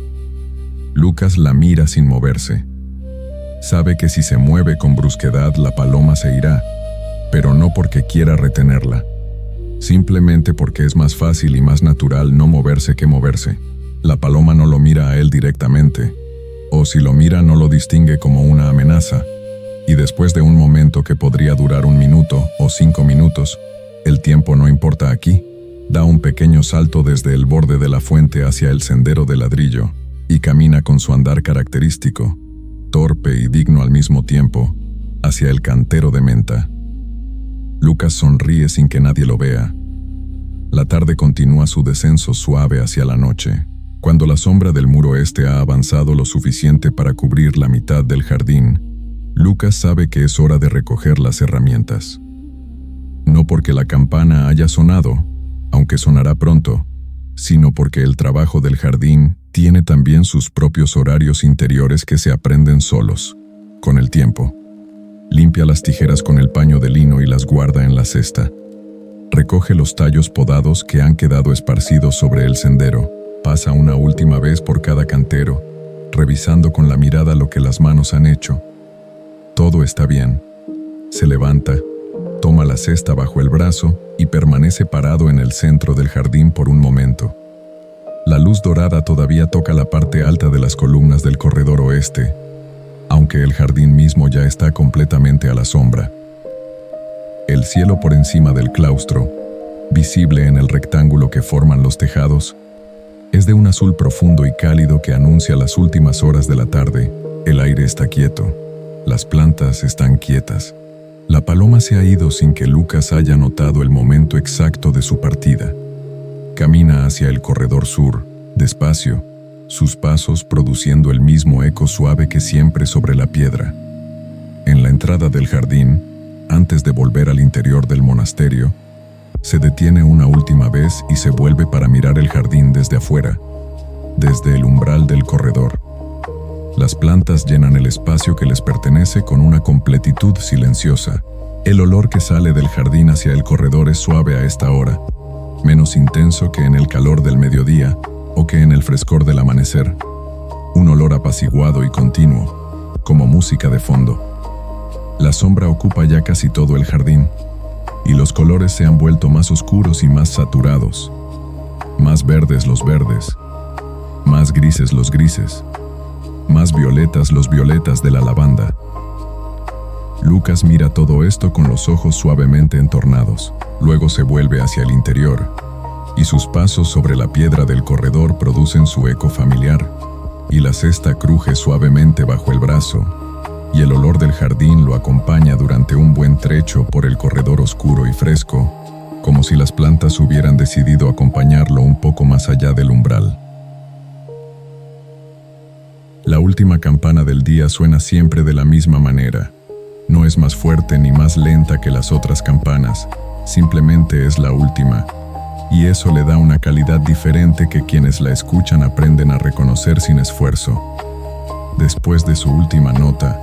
Lucas la mira sin moverse. Sabe que si se mueve con brusquedad la paloma se irá, pero no porque quiera retenerla, simplemente porque es más fácil y más natural no moverse que moverse. La paloma no lo mira a él directamente, o si lo mira no lo distingue como una amenaza, y después de un momento que podría durar 1 minuto o 5 minutos, el tiempo no importa aquí, da un pequeño salto desde el borde de la fuente hacia el sendero de ladrillo, y camina con su andar característico, torpe y digno al mismo tiempo, hacia el cantero de menta. Lucas sonríe sin que nadie lo vea. La tarde continúa su descenso suave hacia la noche. Cuando la sombra del muro este ha avanzado lo suficiente para cubrir la mitad del jardín, Lucas sabe que es hora de recoger las herramientas. No porque la campana haya sonado, aunque sonará pronto, sino porque el trabajo del jardín tiene también sus propios horarios interiores que se aprenden solos, con el tiempo. Limpia las tijeras con el paño de lino y las guarda en la cesta. Recoge los tallos podados que han quedado esparcidos sobre el sendero. Pasa una última vez por cada cantero, revisando con la mirada lo que las manos han hecho. Todo está bien. Se levanta, toma la cesta bajo el brazo y permanece parado en el centro del jardín por un momento. La luz dorada todavía toca la parte alta de las columnas del corredor oeste, aunque el jardín mismo ya está completamente a la sombra. El cielo por encima del claustro, visible en el rectángulo que forman los tejados, es de un azul profundo y cálido que anuncia las últimas horas de la tarde. El aire está quieto, las plantas están quietas. La paloma se ha ido sin que Lucas haya notado el momento exacto de su partida. Camina hacia el corredor sur, despacio, sus pasos produciendo el mismo eco suave que siempre sobre la piedra. En la entrada del jardín, antes de volver al interior del monasterio, se detiene una última vez y se vuelve para mirar el jardín desde afuera, desde el umbral del corredor. Las plantas llenan el espacio que les pertenece con una completitud silenciosa, El olor que sale del jardín hacia el corredor es suave a esta hora, menos intenso que en el calor del mediodía o que en el frescor del amanecer. Un olor apaciguado y continuo, como música de fondo. La sombra ocupa ya casi todo el jardín, y los colores se han vuelto más oscuros y más saturados. Más verdes los verdes, más grises los grises, más violetas los violetas de la lavanda. Lucas mira todo esto con los ojos suavemente entornados. Luego se vuelve hacia el interior, y sus pasos sobre la piedra del corredor producen su eco familiar, y la cesta cruje suavemente bajo el brazo, y el olor del jardín lo acompaña durante un buen trecho por el corredor oscuro y fresco, como si las plantas hubieran decidido acompañarlo un poco más allá del umbral. La última campana del día suena siempre de la misma manera. No es más fuerte ni más lenta que las otras campanas, simplemente es la última, y eso le da una calidad diferente que quienes la escuchan aprenden a reconocer sin esfuerzo. Después de su última nota,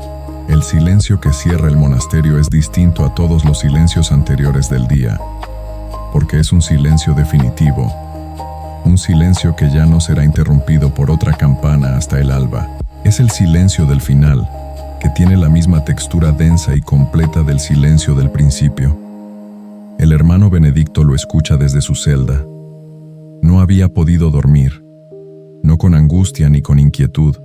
el silencio que cierra el monasterio es distinto a todos los silencios anteriores del día, porque es un silencio definitivo, un silencio que ya no será interrumpido por otra campana hasta el alba. Es el silencio del final, que tiene la misma textura densa y completa del silencio del principio. El hermano Benedicto lo escucha desde su celda. No había podido dormir, no con angustia ni con inquietud,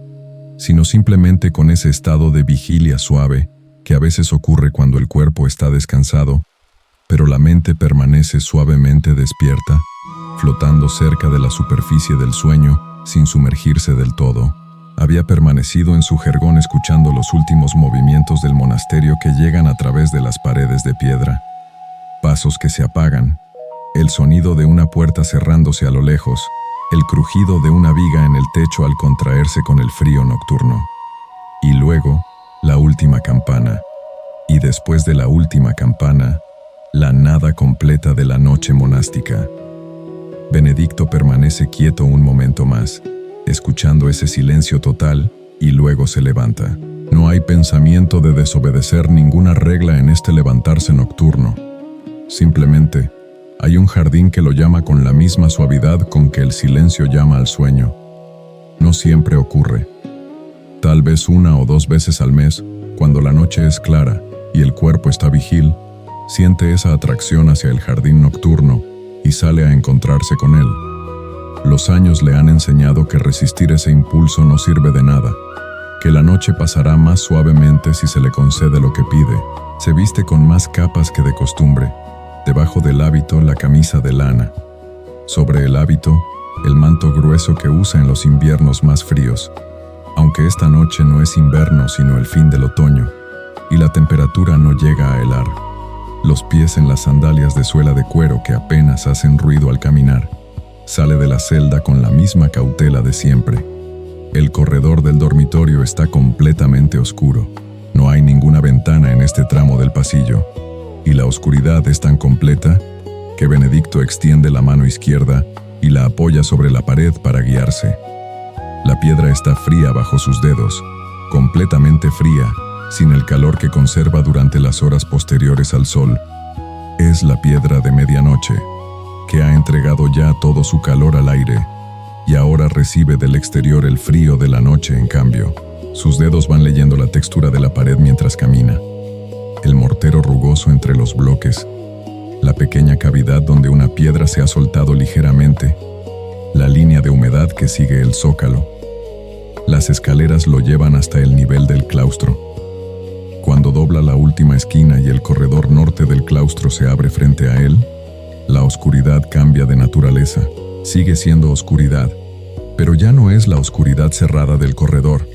sino simplemente con ese estado de vigilia suave que a veces ocurre cuando el cuerpo está descansado, pero la mente permanece suavemente despierta, flotando cerca de la superficie del sueño sin sumergirse del todo. Había permanecido en su jergón escuchando los últimos movimientos del monasterio que llegan a través de las paredes de piedra. Pasos que se apagan, el sonido de una puerta cerrándose a lo lejos, el crujido de una viga en el techo al contraerse con el frío nocturno. Y luego, la última campana. Y después de la última campana, la nada completa de la noche monástica. Benedicto permanece quieto un momento más, escuchando ese silencio total, y luego se levanta. No hay pensamiento de desobedecer ninguna regla en este levantarse nocturno. Simplemente, hay un jardín que lo llama con la misma suavidad con que el silencio llama al sueño. No siempre ocurre. Tal vez 1 o 2 veces al mes, cuando la noche es clara y el cuerpo está vigil, siente esa atracción hacia el jardín nocturno y sale a encontrarse con él. Los años le han enseñado que resistir ese impulso no sirve de nada, que la noche pasará más suavemente si se le concede lo que pide. Se viste con más capas que de costumbre. Debajo del hábito, la camisa de lana. Sobre el hábito, el manto grueso que usa en los inviernos más fríos. Aunque esta noche no es invierno sino el fin del otoño, y la temperatura no llega a helar. Los pies en las sandalias de suela de cuero que apenas hacen ruido al caminar. Sale de la celda con la misma cautela de siempre. El corredor del dormitorio está completamente oscuro. No hay ninguna ventana en este tramo del pasillo, y la oscuridad es tan completa que Benedicto extiende la mano izquierda y la apoya sobre la pared para guiarse. La piedra está fría bajo sus dedos, completamente fría, sin el calor que conserva durante las horas posteriores al sol. Es la piedra de medianoche, que ha entregado ya todo su calor al aire, y ahora recibe del exterior el frío de la noche en cambio. Sus dedos van leyendo la textura de la pared mientras camina. El mortero rugoso entre los bloques, la pequeña cavidad donde una piedra se ha soltado ligeramente, la línea de humedad que sigue el zócalo. Las escaleras lo llevan hasta el nivel del claustro. Cuando dobla la última esquina y el corredor norte del claustro se abre frente a él, la oscuridad cambia de naturaleza. Sigue siendo oscuridad, pero ya no es la oscuridad cerrada del corredor,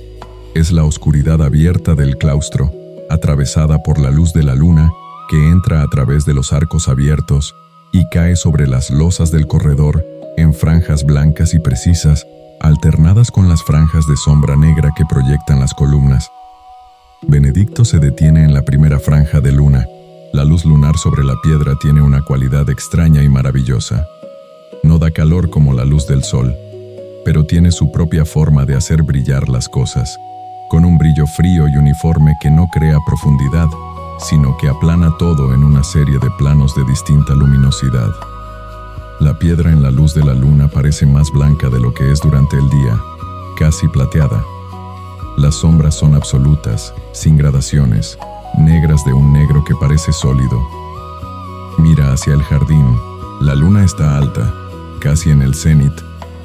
es la oscuridad abierta del claustro, atravesada por la luz de la luna que entra a través de los arcos abiertos y cae sobre las losas del corredor en franjas blancas y precisas, alternadas con las franjas de sombra negra que proyectan las columnas. Benedicto se detiene en la primera franja de luna. La luz lunar sobre la piedra tiene una cualidad extraña y maravillosa. No da calor como la luz del sol, pero tiene su propia forma de hacer brillar las cosas, con un brillo frío y uniforme que no crea profundidad, sino que aplana todo en una serie de planos de distinta luminosidad. La piedra en la luz de la luna parece más blanca de lo que es durante el día, casi plateada. Las sombras son absolutas, sin gradaciones, negras de un negro que parece sólido. Mira hacia el jardín. La luna está alta, casi en el cenit,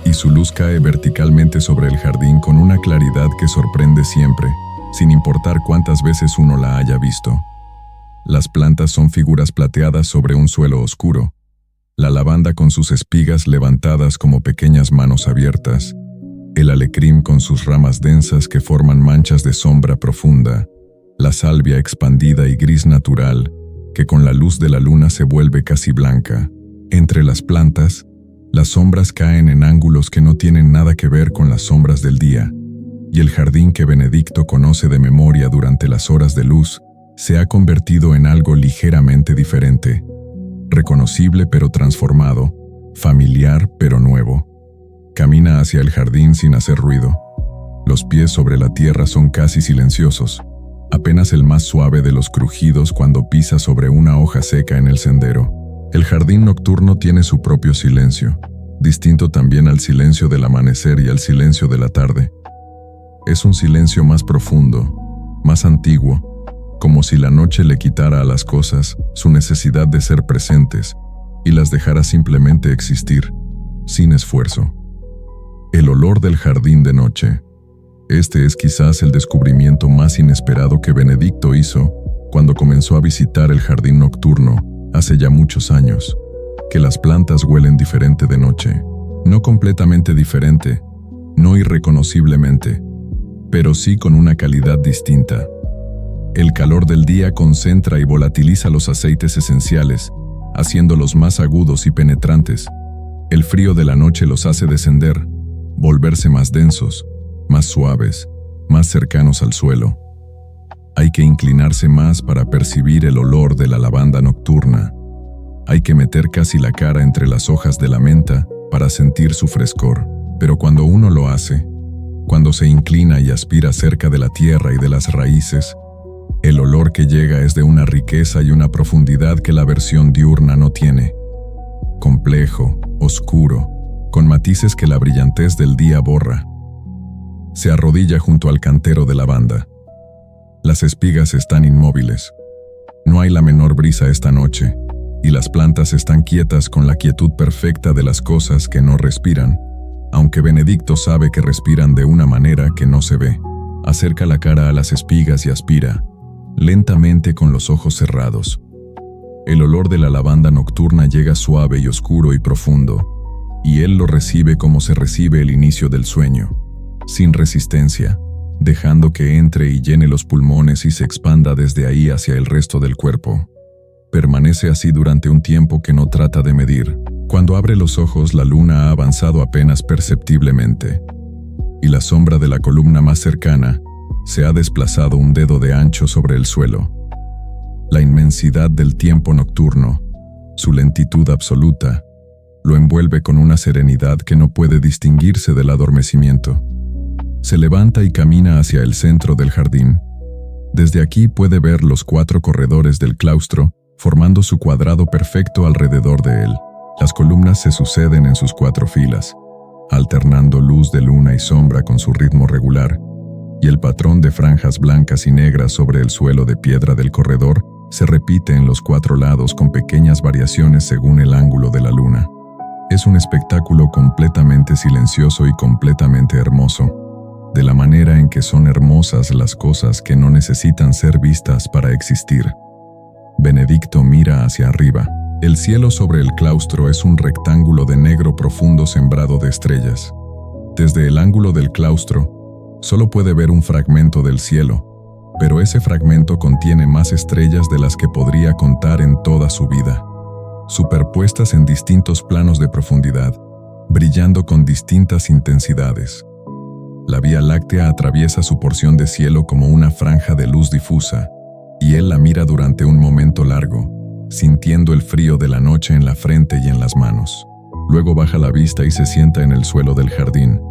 y su luz cae verticalmente sobre el jardín con una claridad que sorprende siempre, sin importar cuántas veces uno la haya visto. Las plantas son figuras plateadas sobre un suelo oscuro. La lavanda con sus espigas levantadas como pequeñas manos abiertas. El alecrim con sus ramas densas que forman manchas de sombra profunda. La salvia expandida y gris natural, que con la luz de la luna se vuelve casi blanca. Entre las plantas, las sombras caen en ángulos que no tienen nada que ver con las sombras del día, y el jardín que Benedicto conoce de memoria durante las horas de luz se ha convertido en algo ligeramente diferente, reconocible pero transformado, familiar pero nuevo. Camina hacia el jardín sin hacer ruido. Los pies sobre la tierra son casi silenciosos, apenas el más suave de los crujidos cuando pisa sobre una hoja seca en el sendero. El jardín nocturno tiene su propio silencio, distinto también al silencio del amanecer y al silencio de la tarde. Es un silencio más profundo, más antiguo, como si la noche le quitara a las cosas su necesidad de ser presentes y las dejara simplemente existir, sin esfuerzo. El olor del jardín de noche. Este es quizás el descubrimiento más inesperado que Benedicto hizo cuando comenzó a visitar el jardín nocturno hace ya muchos años, que las plantas huelen diferente de noche, no completamente diferente, no irreconociblemente, pero sí con una calidad distinta. El calor del día concentra y volatiliza los aceites esenciales, haciéndolos más agudos y penetrantes. El frío de la noche los hace descender, volverse más densos, más suaves, más cercanos al suelo. Hay que inclinarse más para percibir el olor de la lavanda nocturna. Hay que meter casi la cara entre las hojas de la menta para sentir su frescor. Pero cuando uno lo hace, cuando se inclina y aspira cerca de la tierra y de las raíces, el olor que llega es de una riqueza y una profundidad que la versión diurna no tiene. Complejo, oscuro, con matices que la brillantez del día borra. Se arrodilla junto al cantero de lavanda. Las espigas están inmóviles. No hay la menor brisa esta noche, y las plantas están quietas con la quietud perfecta de las cosas que no respiran, aunque Benedicto sabe que respiran de una manera que no se ve. Acerca la cara a las espigas y aspira, lentamente con los ojos cerrados. El olor de la lavanda nocturna llega suave y oscuro y profundo, y él lo recibe como se recibe el inicio del sueño, sin resistencia, dejando que entre y llene los pulmones y se expanda desde ahí hacia el resto del cuerpo. Permanece así durante un tiempo que no trata de medir. Cuando abre los ojos, la luna ha avanzado apenas perceptiblemente, y la sombra de la columna más cercana se ha desplazado un dedo de ancho sobre el suelo. La inmensidad del tiempo nocturno, su lentitud absoluta, lo envuelve con una serenidad que no puede distinguirse del adormecimiento. Se levanta y camina hacia el centro del jardín. Desde aquí puede ver los 4 corredores del claustro formando su cuadrado perfecto alrededor de él. Las columnas se suceden en sus 4 filas, alternando luz de luna y sombra con su ritmo regular, y el patrón de franjas blancas y negras sobre el suelo de piedra del corredor se repite en los 4 lados con pequeñas variaciones según el ángulo de la luna. Es un espectáculo completamente silencioso y completamente hermoso, de la manera en que son hermosas las cosas que no necesitan ser vistas para existir. Benedicto mira hacia arriba. El cielo sobre el claustro es un rectángulo de negro profundo sembrado de estrellas. Desde el ángulo del claustro, solo puede ver un fragmento del cielo, pero ese fragmento contiene más estrellas de las que podría contar en toda su vida, superpuestas en distintos planos de profundidad, brillando con distintas intensidades. La Vía Láctea atraviesa su porción de cielo como una franja de luz difusa, y él la mira durante un momento largo, sintiendo el frío de la noche en la frente y en las manos. Luego baja la vista y se sienta en el suelo del jardín.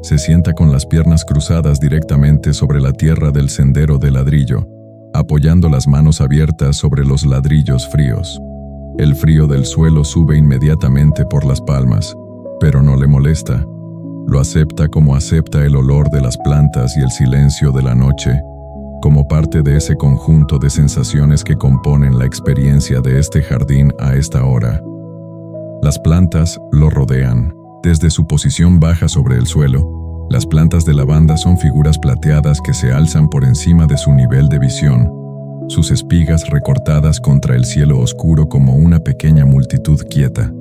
Se sienta con las piernas cruzadas directamente sobre la tierra del sendero de ladrillo, apoyando las manos abiertas sobre los ladrillos fríos. El frío del suelo sube inmediatamente por las palmas, pero no le molesta. Lo acepta como acepta el olor de las plantas y el silencio de la noche, como parte de ese conjunto de sensaciones que componen la experiencia de este jardín a esta hora. Las plantas lo rodean. Desde su posición baja sobre el suelo, las plantas de lavanda son figuras plateadas que se alzan por encima de su nivel de visión, sus espigas recortadas contra el cielo oscuro como una pequeña multitud quieta.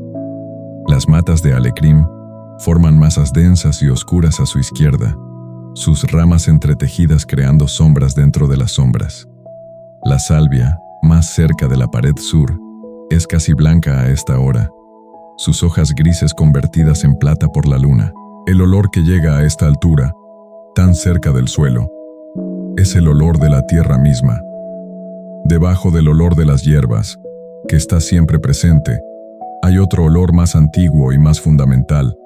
Las matas de alecrim forman masas densas y oscuras a su izquierda, sus ramas entretejidas creando sombras dentro de las sombras. La salvia, más cerca de la pared sur, es casi blanca a esta hora, sus hojas grises convertidas en plata por la luna. El olor que llega a esta altura, tan cerca del suelo, es el olor de la tierra misma. Debajo del olor de las hierbas, que está siempre presente, hay otro olor más antiguo y más fundamental,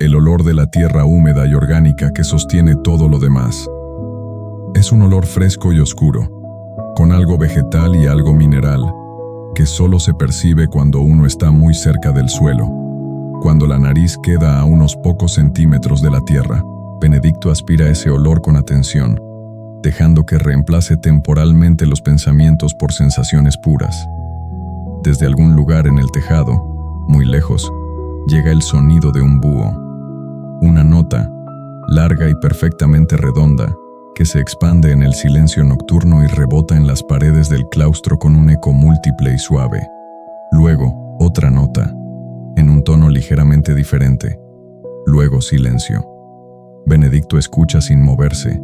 el olor de la tierra húmeda y orgánica que sostiene todo lo demás. Es un olor fresco y oscuro, con algo vegetal y algo mineral, que solo se percibe cuando uno está muy cerca del suelo. Cuando la nariz queda a unos pocos centímetros de la tierra, Benedicto aspira ese olor con atención, dejando que reemplace temporalmente los pensamientos por sensaciones puras. Desde algún lugar en el tejado, muy lejos, llega el sonido de un búho. Una nota, larga y perfectamente redonda, que se expande en el silencio nocturno y rebota en las paredes del claustro con un eco múltiple y suave. Luego, otra nota, en un tono ligeramente diferente. Luego silencio. Benedicto escucha sin moverse,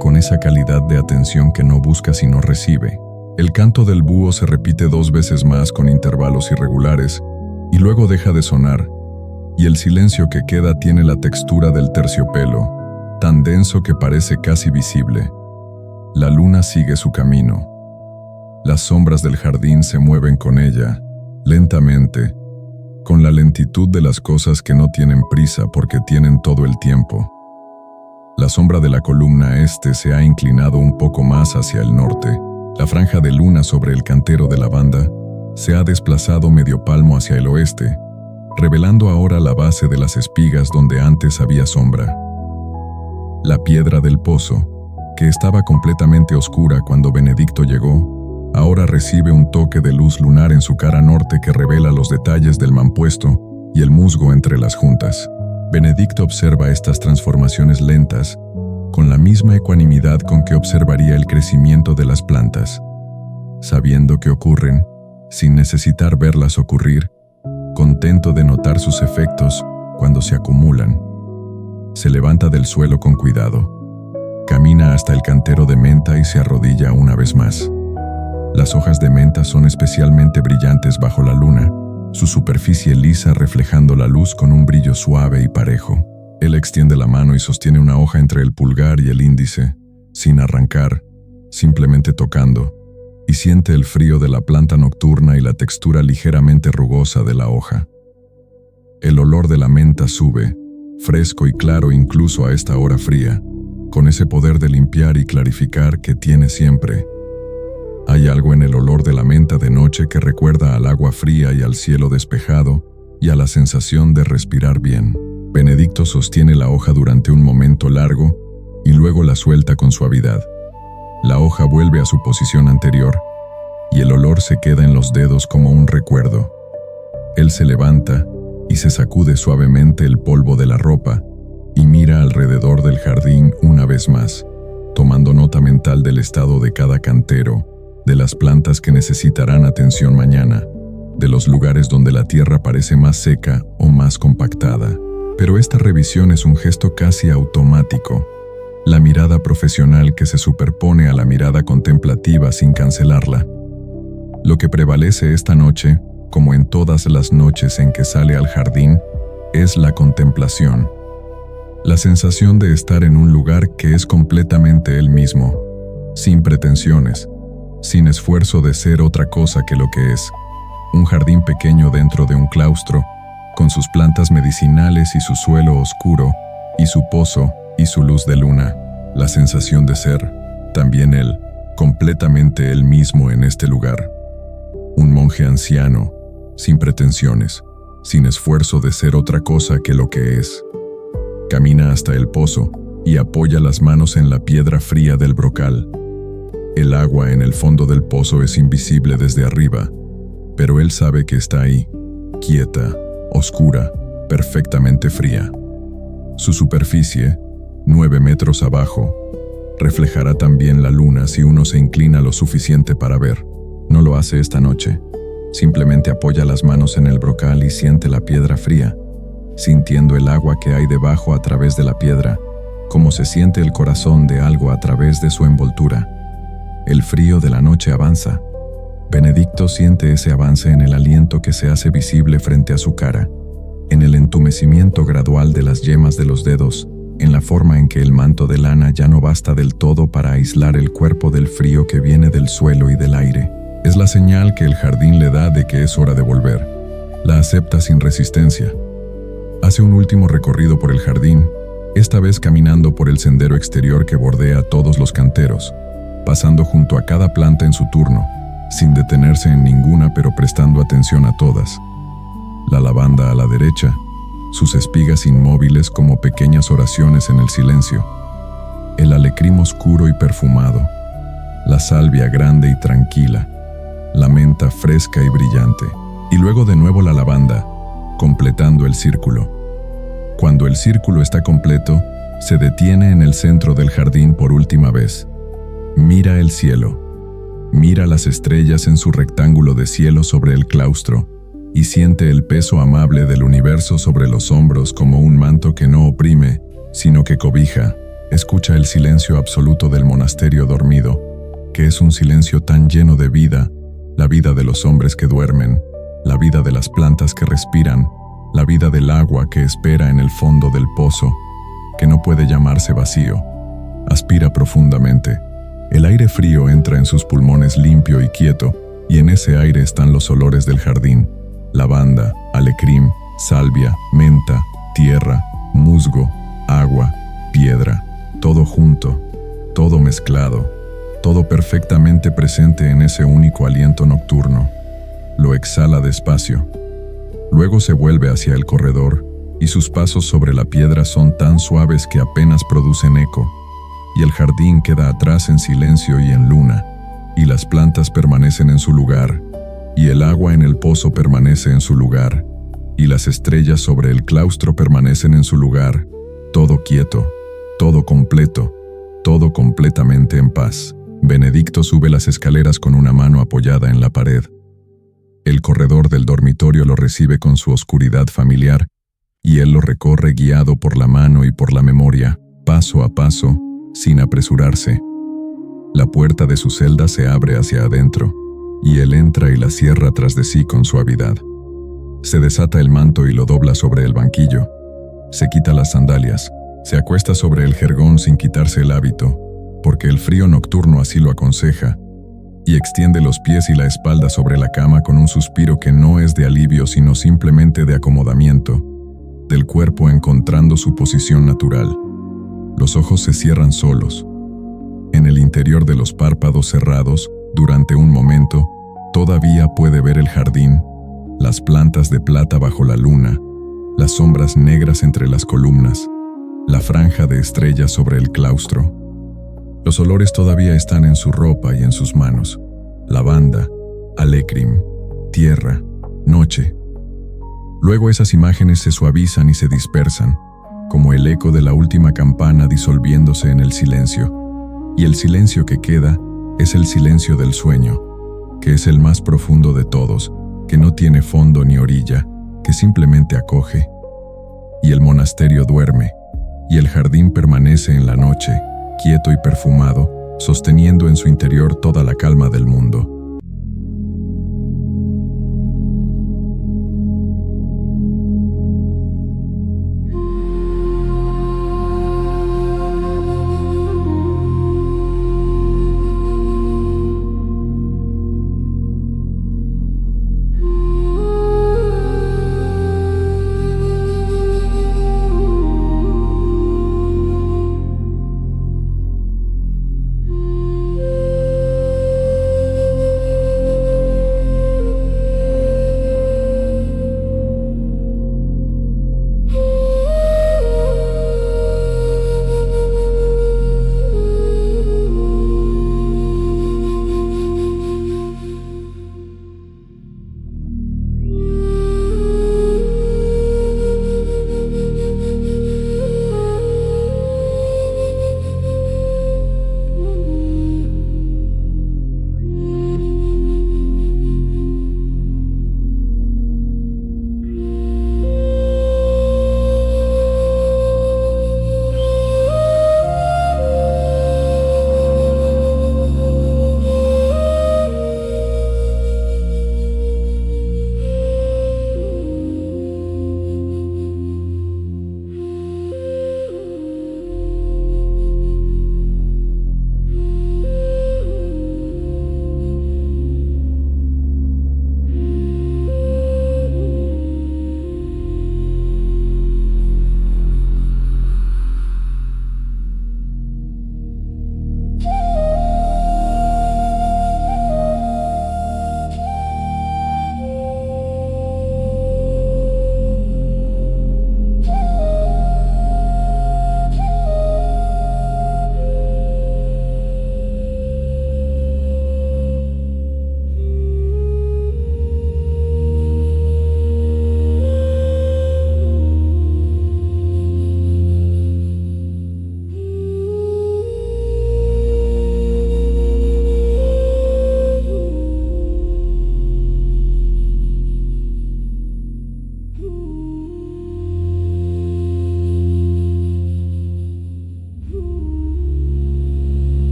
con esa calidad de atención que no busca sino recibe. El canto del búho se repite 2 veces más con intervalos irregulares, y luego deja de sonar, y el silencio que queda tiene la textura del terciopelo, tan denso que parece casi visible. La luna sigue su camino. Las sombras del jardín se mueven con ella, lentamente, con la lentitud de las cosas que no tienen prisa porque tienen todo el tiempo. La sombra de la columna este se ha inclinado un poco más hacia el norte. La franja de luna sobre el cantero de lavanda se ha desplazado medio palmo hacia el oeste, revelando ahora la base de las espigas donde antes había sombra. La piedra del pozo, que estaba completamente oscura cuando Benedicto llegó, ahora recibe un toque de luz lunar en su cara norte que revela los detalles del mampuesto y el musgo entre las juntas. Benedicto observa estas transformaciones lentas, con la misma ecuanimidad con que observaría el crecimiento de las plantas, sabiendo que ocurren, sin necesitar verlas ocurrir, contento de notar sus efectos cuando se acumulan. Se levanta del suelo con cuidado, camina hasta el cantero de menta y se arrodilla una vez más. Las hojas de menta son especialmente brillantes bajo la luna, su superficie lisa reflejando la luz con un brillo suave y parejo. Él extiende la mano y sostiene una hoja entre el pulgar y el índice, sin arrancar, simplemente tocando, y siente el frío de la planta nocturna y la textura ligeramente rugosa de la hoja. El olor de la menta sube, fresco y claro incluso a esta hora fría, con ese poder de limpiar y clarificar que tiene siempre. Hay algo en el olor de la menta de noche que recuerda al agua fría y al cielo despejado y a la sensación de respirar bien. Benedicto sostiene la hoja durante un momento largo y luego la suelta con suavidad. La hoja vuelve a su posición anterior y el olor se queda en los dedos como un recuerdo. Él se levanta y se sacude suavemente el polvo de la ropa y mira alrededor del jardín una vez más, tomando nota mental del estado de cada cantero, de las plantas que necesitarán atención mañana, de los lugares donde la tierra parece más seca o más compactada. Pero esta revisión es un gesto casi automático, la mirada profesional que se superpone a la mirada contemplativa sin cancelarla. Lo que prevalece esta noche, como en todas las noches en que sale al jardín, es la contemplación. La sensación de estar en un lugar que es completamente él mismo, sin pretensiones, sin esfuerzo de ser otra cosa que lo que es. Un jardín pequeño dentro de un claustro, con sus plantas medicinales y su suelo oscuro, y su pozo y su luz de luna. La sensación de ser, también él, completamente él mismo en este lugar. Un monje anciano, sin pretensiones, sin esfuerzo de ser otra cosa que lo que es. Camina hasta el pozo y apoya las manos en la piedra fría del brocal. El agua en el fondo del pozo es invisible desde arriba, pero él sabe que está ahí, quieta, oscura, perfectamente fría. Su superficie, 9 metros abajo, reflejará también la luna si uno se inclina lo suficiente para ver. No lo hace esta noche. Simplemente apoya las manos en el brocal y siente la piedra fría, sintiendo el agua que hay debajo a través de la piedra, como se siente el corazón de algo a través de su envoltura. El frío de la noche avanza. Benedicto siente ese avance en el aliento que se hace visible frente a su cara, en el entumecimiento gradual de las yemas de los dedos, en la forma en que el manto de lana ya no basta del todo para aislar el cuerpo del frío que viene del suelo y del aire. Es la señal que el jardín le da de que es hora de volver. La acepta sin resistencia. Hace un último recorrido por el jardín, esta vez caminando por el sendero exterior que bordea todos los canteros, pasando junto a cada planta en su turno, sin detenerse en ninguna pero prestando atención a todas. La lavanda a la derecha, sus espigas inmóviles como pequeñas oraciones en el silencio. El alecrim oscuro y perfumado, la salvia grande y tranquila, la menta fresca y brillante, y luego de nuevo la lavanda, completando el círculo. Cuando el círculo está completo, se detiene en el centro del jardín por última vez. Mira el cielo, mira las estrellas en su rectángulo de cielo sobre el claustro, y siente el peso amable del universo sobre los hombros como un manto que no oprime, sino que cobija. Escucha el silencio absoluto del monasterio dormido, que es un silencio tan lleno de vida, la vida de los hombres que duermen, la vida de las plantas que respiran, la vida del agua que espera en el fondo del pozo, que no puede llamarse vacío. Aspira profundamente. El aire frío entra en sus pulmones limpio y quieto, y en ese aire están los olores del jardín: lavanda, alecrim, salvia, menta, tierra, musgo, agua, piedra, todo junto, todo mezclado, todo perfectamente presente en ese único aliento nocturno. Lo exhala despacio. Luego se vuelve hacia el corredor, y sus pasos sobre la piedra son tan suaves que apenas producen eco, y el jardín queda atrás en silencio y en luna, y las plantas permanecen en su lugar, y el agua en el pozo permanece en su lugar, y las estrellas sobre el claustro permanecen en su lugar, todo quieto, todo completo, todo completamente en paz. Benedicto sube las escaleras con una mano apoyada en la pared. El corredor del dormitorio lo recibe con su oscuridad familiar, y él lo recorre guiado por la mano y por la memoria, paso a paso, sin apresurarse. La puerta de su celda se abre hacia adentro, y él entra y la cierra tras de sí con suavidad. Se desata el manto y lo dobla sobre el banquillo. Se quita las sandalias, se acuesta sobre el jergón sin quitarse el hábito, porque el frío nocturno así lo aconseja, y extiende los pies y la espalda sobre la cama con un suspiro que no es de alivio sino simplemente de acomodamiento, del cuerpo encontrando su posición natural. Los ojos se cierran solos. En el interior de los párpados cerrados, durante un momento, todavía puede ver el jardín, las plantas de plata bajo la luna, las sombras negras entre las columnas, la franja de estrellas sobre el claustro. Los olores todavía están en su ropa y en sus manos: lavanda, alecrim, tierra, noche. Luego esas imágenes se suavizan y se dispersan, como el eco de la última campana disolviéndose en el silencio, y el silencio que queda es el silencio del sueño, que es el más profundo de todos, que no tiene fondo ni orilla, que simplemente acoge. Y el monasterio duerme, y el jardín permanece en la noche, quieto y perfumado, sosteniendo en su interior toda la calma del mundo.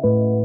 you.